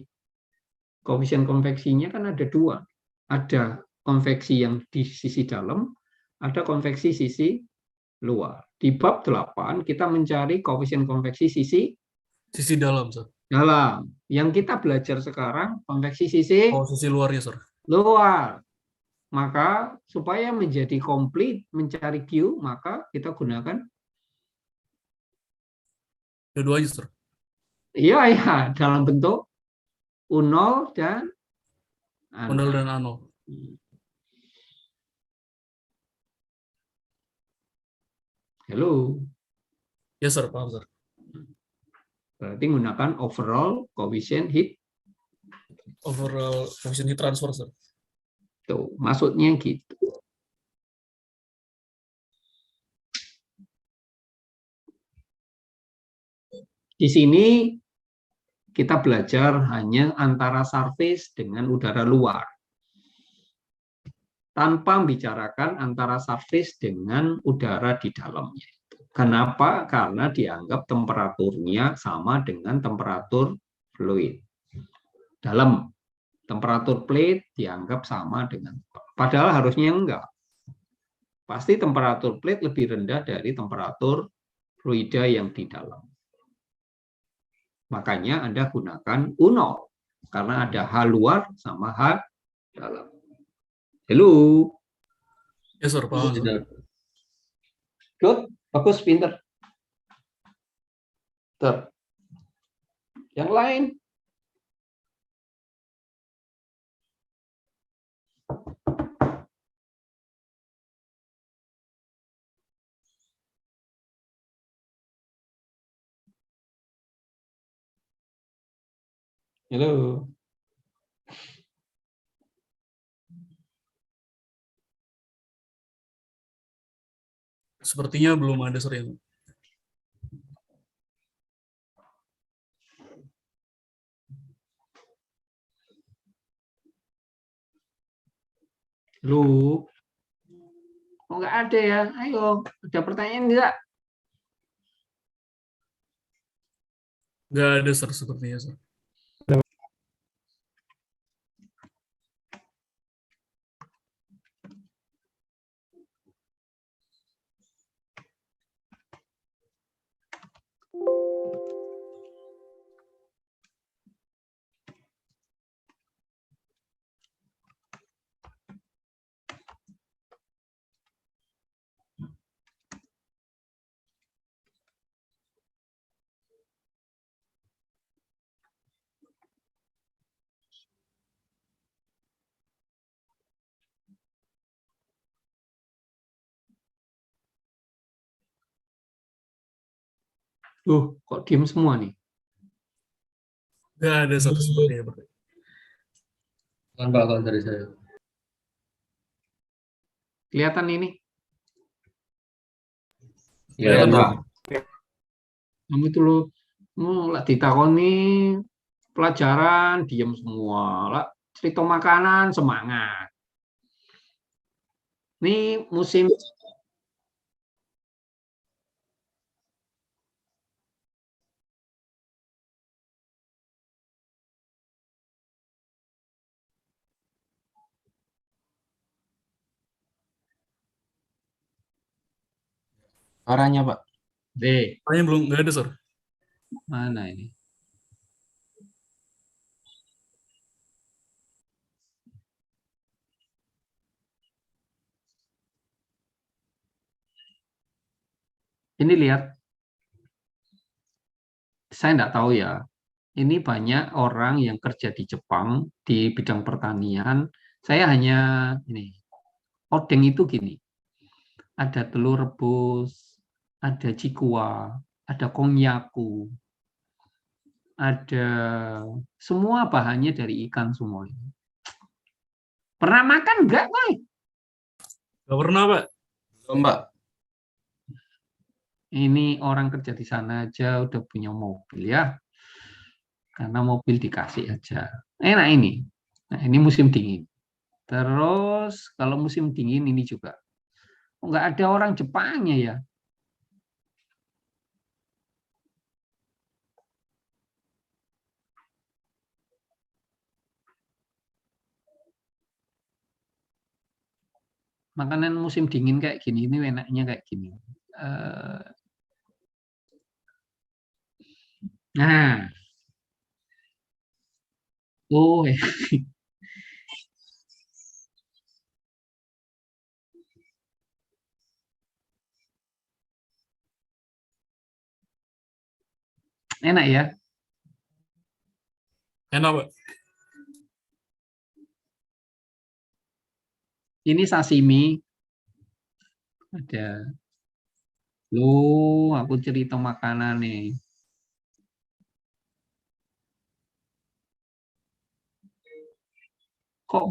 koefisien konveksinya kan ada dua. Ada konveksi yang di sisi dalam, ada konveksi sisi luar. Di bab 8 kita mencari koefisien konveksi sisi dalam, Sir. Dalam. Yang kita belajar sekarang konveksi sisi luarnya, Sir. Luar. Maka supaya menjadi komplit mencari Q, maka kita gunakan dua-duanya, Sir. Iya, dalam bentuk U0 dan U0 dan A0. Halo. Ya, Sir, paham, Sir. Berarti menggunakan overall coefficient heat. Overall coefficient heat transfer, Sir. Tuh, maksudnya gitu. Di sini kita belajar hanya antara surface dengan udara luar. Tanpa membicarakan antara surface dengan udara di dalamnya. Kenapa? Karena dianggap temperaturnya sama dengan temperatur fluid. Dalam temperatur plate dianggap sama dengan, padahal harusnya enggak. Pasti temperatur plate lebih rendah dari temperatur fluida yang di dalam. Makanya Anda gunakan U0 karena ada H luar sama H dalam. Halo. Ya, Sir, paham. Good, bagus, pinter. Yang lain? Halo. Sepertinya belum ada sir yang Lu, kok nggak ada ya? Ayo, ada pertanyaan nggak? nggak ada sir sepertinya sir. Kok diem semua nih? Nggak ada sir sepertinya. Kan Pak kalau dari saya. Kelihatan ini? Iya, Kelihatan, Pak. Kamu itu lo, lah ditakoni pelajaran, diem semua. Lah cerita makanan, semangat. Ini musim Suaranya, Pak. D. Kayaknya belum, nggak ada sir. Mana ini? Ini lihat, saya nggak tahu ya. Ini banyak orang yang kerja di Jepang di bidang pertanian. Saya hanya ini, odeng itu gini. Ada telur rebus, ada cikua, ada konnyaku, ada semua bahannya dari ikan semua. Pernah makan nggak, Boy? Nggak pernah Pak. Belum, Pak. Ini orang kerja di sana aja udah punya mobil ya. Karena mobil dikasih aja. Enak ini. Nah, ini musim dingin. Terus kalau musim dingin ini juga. Nggak ada orang Jepangnya ya. Makanan musim dingin kayak gini, ini enaknya kayak gini. Nah. Oh, enak ya. Enak Pak. Ini sashimi. Ada. Aku cerita makanan nih. Kok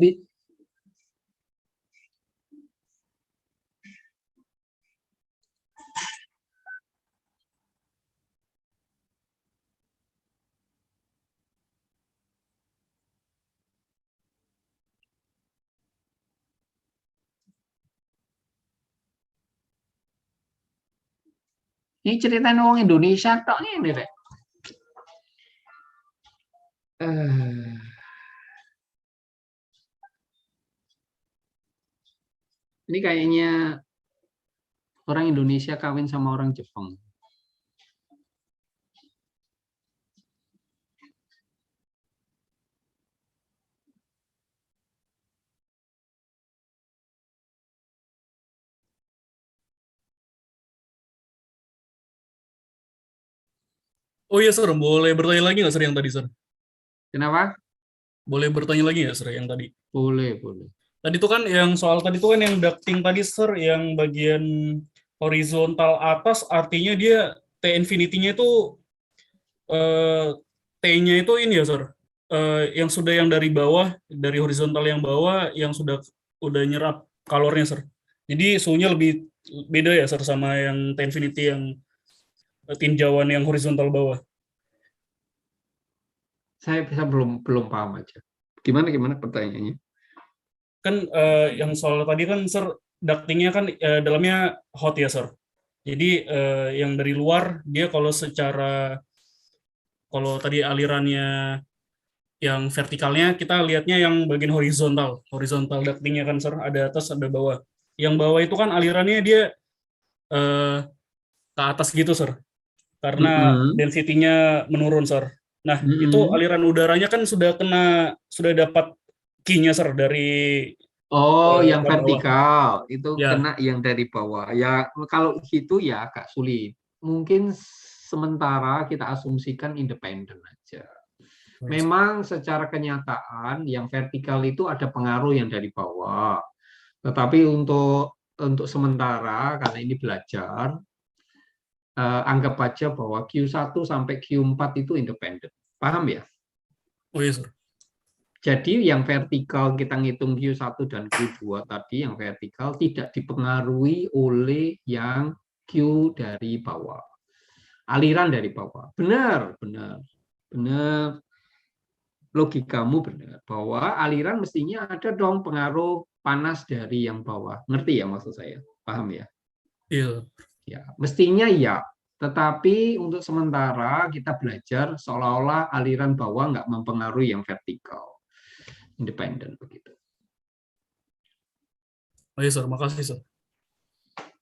ini ceritain orang Indonesia tok ini, Rek. Ini kayaknya orang Indonesia kawin sama orang Jepang. Oh iya sir, boleh bertanya lagi nggak sir yang tadi sir? Kenapa? Boleh bertanya lagi nggak sir yang tadi? Boleh, boleh. Tadi itu kan yang soal tadi itu kan yang ducting tadi sir, yang bagian horizontal atas artinya dia T infinity-nya itu T-nya itu ini ya sir, yang sudah yang dari bawah, dari horizontal yang bawah yang udah nyerap kalornya, Sir. Jadi suhunya lebih beda ya, Sir, sama yang T-infinity yang tinjauan yang horizontal bawah. Saya belum paham aja. Gimana pertanyaannya? Kan yang soal tadi kan, Sir, ductingnya kan dalamnya hot ya, Sir. Jadi yang dari luar dia kalau tadi alirannya yang vertikalnya kita lihatnya yang bagian horizontal ductingnya kan, Sir, ada atas ada bawah. Yang bawah itu kan alirannya dia eh, ke atas gitu, Sir, karena Mm-mm. density-nya menurun, Sir. Nah, itu Mm-mm. aliran udaranya kan sudah dapat key-nya, Sir, dari Oh, yang bawah. vertikal itu Ya, kena yang dari bawah. Ya, kalau gitu ya agak sulit. Mungkin sementara kita asumsikan independen aja. Memang secara kenyataan yang vertikal itu ada pengaruh yang dari bawah. Tetapi untuk sementara karena ini belajar, anggap aja bahwa Q1 sampai Q4 itu independen. Paham ya? oh iya, Sir. Jadi yang vertikal kita ngitung Q1 dan Q2 tadi yang vertikal tidak dipengaruhi oleh yang Q dari bawah. Aliran dari bawah. Benar. Logikamu benar bahwa aliran mestinya ada dong pengaruh panas dari yang bawah. Ngerti ya maksud saya? Paham ya? Iya. Ya, mestinya ya. Tetapi untuk sementara kita belajar seolah-olah aliran bawah nggak mempengaruhi yang vertikal. Independen begitu. Oh iya, Sir. Makasih, Sir.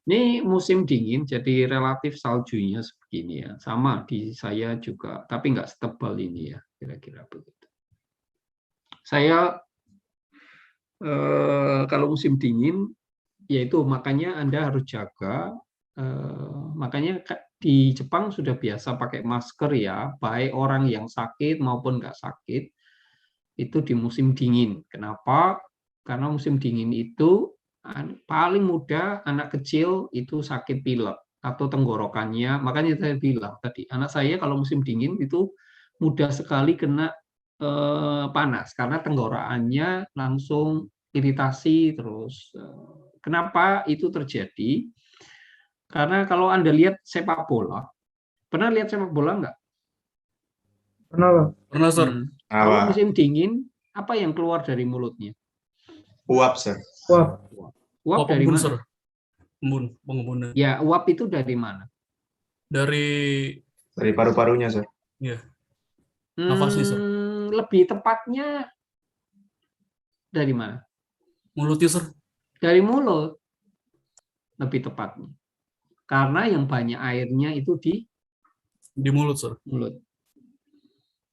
Ini musim dingin, jadi relatif saljunya sebegini ya. Sama di saya juga, tapi nggak setebal ini ya, kira-kira begitu. Saya kalau musim dingin, yaitu makanya Anda harus jaga. Makanya di Jepang sudah biasa pakai masker ya, baik orang yang sakit maupun nggak sakit, itu di musim dingin. Kenapa? Karena musim dingin itu paling mudah anak kecil itu sakit pilek atau tenggorokannya. Makanya saya bilang tadi, anak saya kalau musim dingin itu mudah sekali kena panas karena tenggorokannya langsung iritasi terus. Kenapa itu terjadi? Karena kalau Anda lihat sepak bola, pernah lihat sepak bola nggak? Pernah, Pak. Pernah, Sir. Kalau musim dingin, apa yang keluar dari mulutnya? Uap, Sir. Wah, Uap dari embun, mana? Sir. Pengembunan. Ya, uap itu dari mana? Dari paru-parunya, Sir. ya, nafasnya, Sir. Lebih tepatnya dari mana? Mulutnya, Sir. Dari mulut, lebih tepatnya. Karena yang banyak airnya itu di mulut, Sir. Mulut.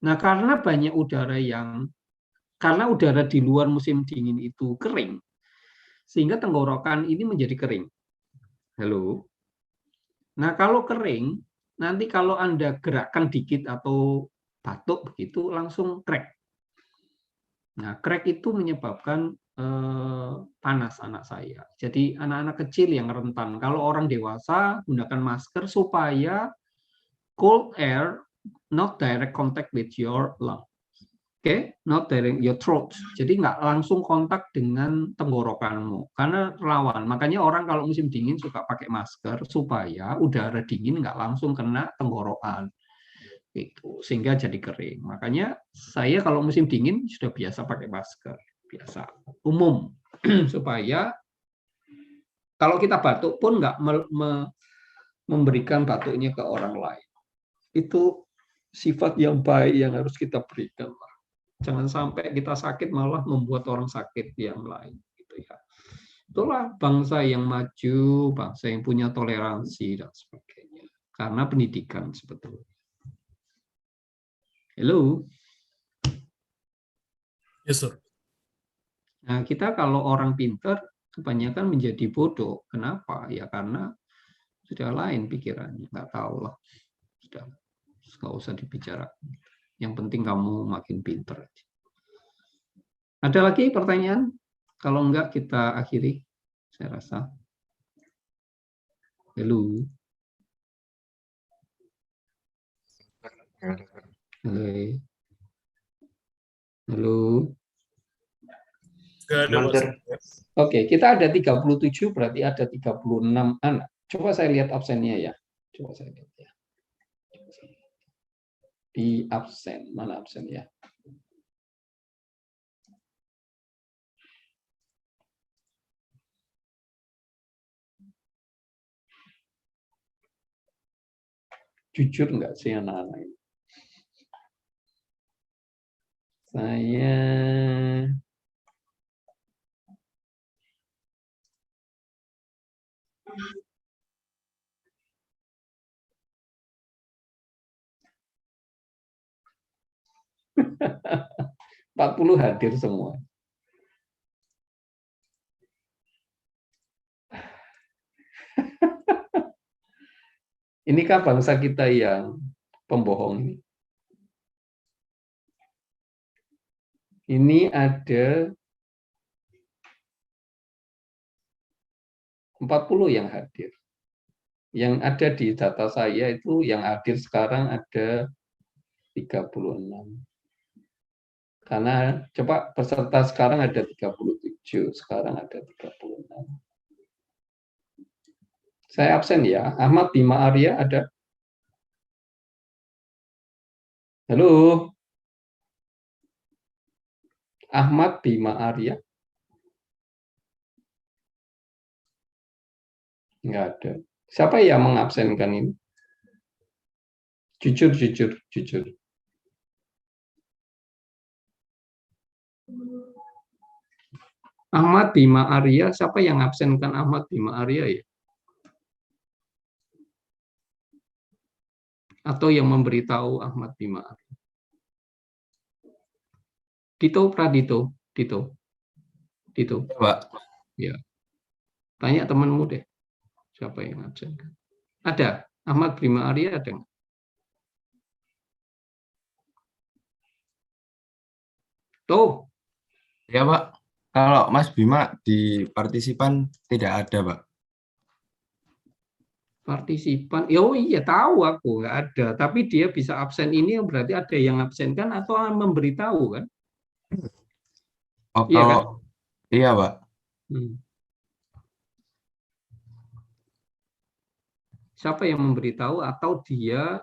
Nah, karena udara di luar musim dingin itu kering, sehingga tenggorokan ini menjadi kering. Halo. Nah, kalau kering, nanti kalau Anda gerakkan dikit atau batuk begitu langsung crack. Nah, crack itu menyebabkan panas anak saya. Jadi anak-anak kecil yang rentan. Kalau orang dewasa gunakan masker supaya cold air not direct contact with your lung. Oke, not direct your throat. Jadi nggak langsung kontak dengan tenggorokanmu karena rawan. Makanya orang kalau musim dingin suka pakai masker supaya udara dingin nggak langsung kena tenggorokan. Itu sehingga jadi kering. Makanya saya kalau musim dingin sudah biasa pakai masker, biasa umum supaya kalau kita batuk pun nggak memberikan batuknya ke orang lain. Itu sifat yang baik yang harus kita berikan. Jangan sampai kita sakit malah membuat orang sakit yang lain. Gitu ya. Itulah bangsa yang maju, bangsa yang punya toleransi dan sebagainya. Karena pendidikan sebetulnya. Halo. Yes, Sir. Nah, kita kalau orang pintar kebanyakan menjadi bodoh. Kenapa? Ya karena sudah lain pikirannya. Nggak tahu lah. Sudah nggak usah dibicarakan. Yang penting kamu makin pintar. Ada lagi pertanyaan? Kalau enggak kita akhiri, saya rasa. Halo. Halo. Halo. Gak ada, Aman, Pak. Sir. Oke, kita ada 37, berarti ada 36 anak. Coba saya lihat absennya ya. Coba saya lihat ya. Di absen, mana absen ya? Jujur nggak sih anak-anak ini? Saya 40 hadir semua. Inikah bangsa kita yang pembohong ini? Ini ada 40 yang hadir. Yang ada di data saya itu yang hadir sekarang ada 36. Karena coba peserta sekarang ada 37, sekarang ada 36. Saya absen ya. Ahmad Bima Arya ada? Halo? Ahmad Bima Arya? Enggak ada. Siapa yang mengabsenkan ini? Jujur, jujur, jujur. Ahmad Bima Arya, siapa yang absenkan Ahmad Bima Arya ya? Atau yang memberitahu Ahmad Bima Arya? Dito Pradito, Dito. Dito. Pak. Ya. Tanya temanmu deh. Siapa yang absenkan? Ada? Ahmad Bima Arya ada nggak? Tuh. Ya, Pak. Kalau Mas Bima di partisipan tidak ada, Pak. Partisipan, oh iya tahu aku nggak ada, tapi dia bisa absen ini berarti ada yang absenkan atau memberitahu kan? Oh, Iya kan? kalau iya, Pak. Siapa yang memberitahu atau dia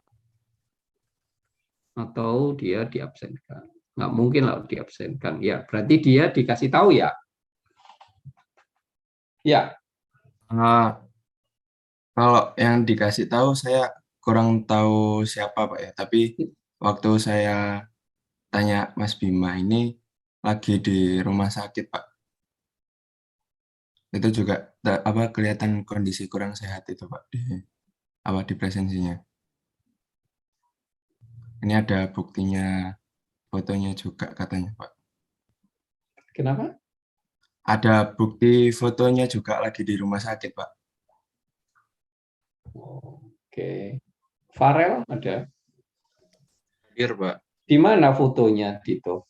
diabsenkan? Nggak mungkin lah diabsenkan. Ya, berarti dia dikasih tahu ya. Ya. Kalau yang dikasih tahu saya kurang tahu siapa, Pak ya. Tapi waktu saya tanya Mas Bima ini lagi di rumah sakit, Pak. Itu juga kelihatan kondisi kurang sehat itu, Pak, di presensinya. Ini ada buktinya, fotonya juga katanya, Pak. Kenapa? Ada bukti fotonya juga lagi di rumah sakit, Pak. Oke. Farel ada? Hadir, Pak. Di mana fotonya, Dito?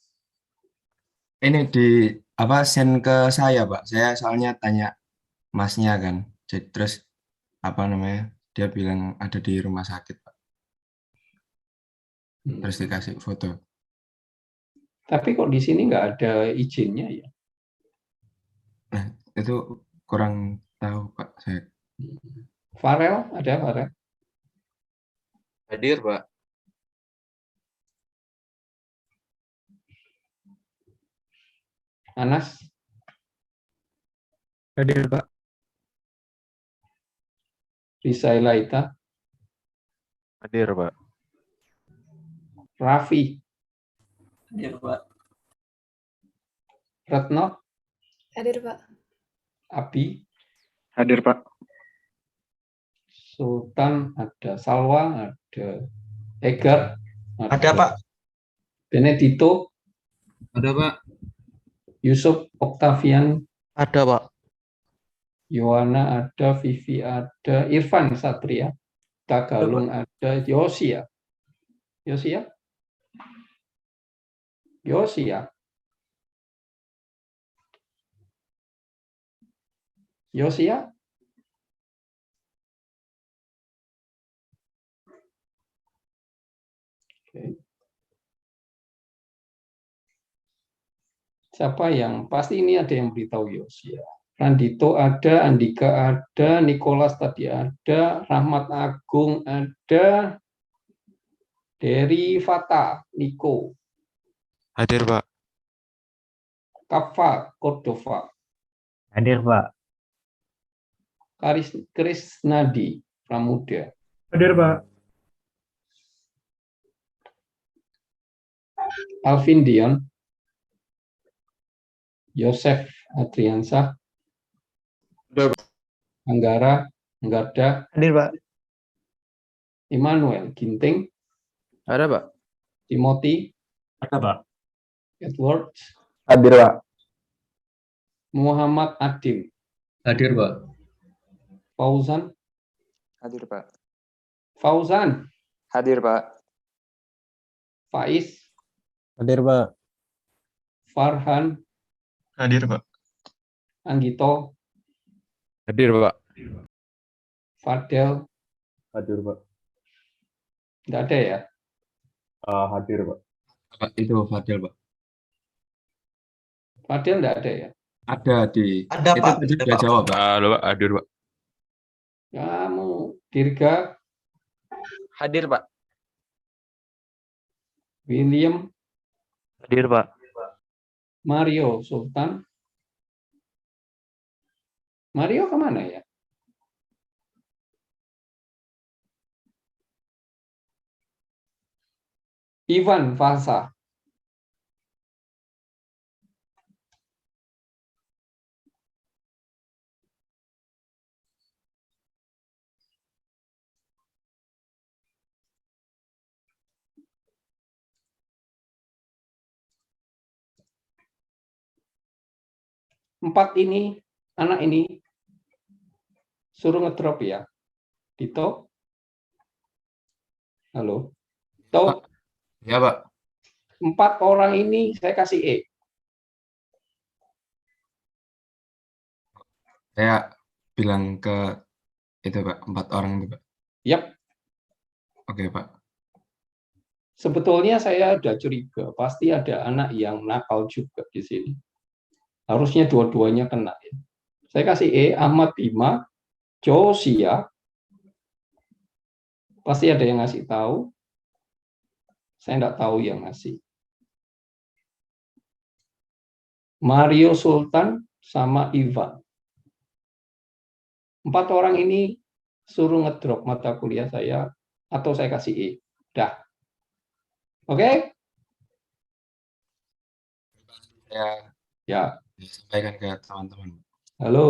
Ini send ke saya, Pak. Saya soalnya tanya masnya kan. Jadi terus dia bilang ada di rumah sakit, Pak. Terus dikasih foto. Tapi kok di sini nggak ada izinnya ya? Nah, itu kurang tahu, Pak. Saya. Farel ada, Farel? Hadir, Pak. Anas? Hadir, Pak. Rizailaita? Hadir, Pak. Raffi? Hadir, Pak. Retno? Hadir, Pak. Abi? Hadir, Pak. Sultan ada, Salwa ada, Egar Ada, Pak. Benedito? Ada, Pak. Yusuf Octavian? Ada, Pak. Yohana ada, Vivi ada, Irfan Satria, Tagalung ada, Yosia. Yosia? Yosia? Yosia? Oke. Siapa yang pasti ini ada yang beritahu Yosia. Randito ada, Andika ada, Nicholas tadi ada, Rahmat Agung ada, Dery Fata, Niko, Hadir, Pak. Kafa, Cordova, Hadir, Pak. Krisnadi, Pramuda, Hadir, Pak. Alvin Dion, Yosef Adriansah, Anggara, Anggarda, Hadir, Pak. Immanuel Ginting, Ada, Pak. Timothy, Ada, Pak. Edward, Hadir, Pak. Muhammad Adil, Hadir, Pak. Fauzan, Hadir, Pak. Fauzan, Hadir, Pak. Faiz, Hadir, Pak. Farhan, Hadir, Pak. Anggito, Hadir, Pak. Fadel, Hadir, Pak. nggak ada ya? Hadir, Pak. Itu Fadil, Pak. Fadel nggak ada ya? Ada di. Ada, itu Pak. tadi Ada, udah Pak. jawab, Pak. Halo, Pak. Hadir, Pak. Kamu, Dirga, Hadir, Pak. William, Hadir, Pak. Mario Sultan. Mario kemana ya? Ivan Falsa. Empat ini, anak ini, suruh ngedrop ya. Dito. Halo. Dito. Ya, Pak. 4 orang ini saya kasih E. Saya bilang ke itu, Pak. 4 orang itu, Pak. Yap. Oke, Pak. Sebetulnya saya ada curiga. Pasti ada anak yang nakal juga di sini. Harusnya dua-duanya kena. Ya. Saya kasih E, Ahmad Bima, Josia. Pasti ada yang ngasih tahu. Saya enggak tahu yang ngasih. Mario Sultan sama Ivan. 4 orang ini suruh ngedrop mata kuliah saya atau saya kasih E. Dah. Oke? Ya. Sampaikan ke teman-teman. Halo.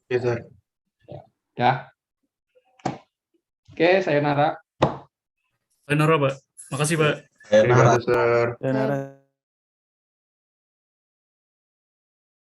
Yes, sir. Dah. Oke, sayonara. Sayonara, Pak. Makasih, Pak. Terima kasih, sir. Dan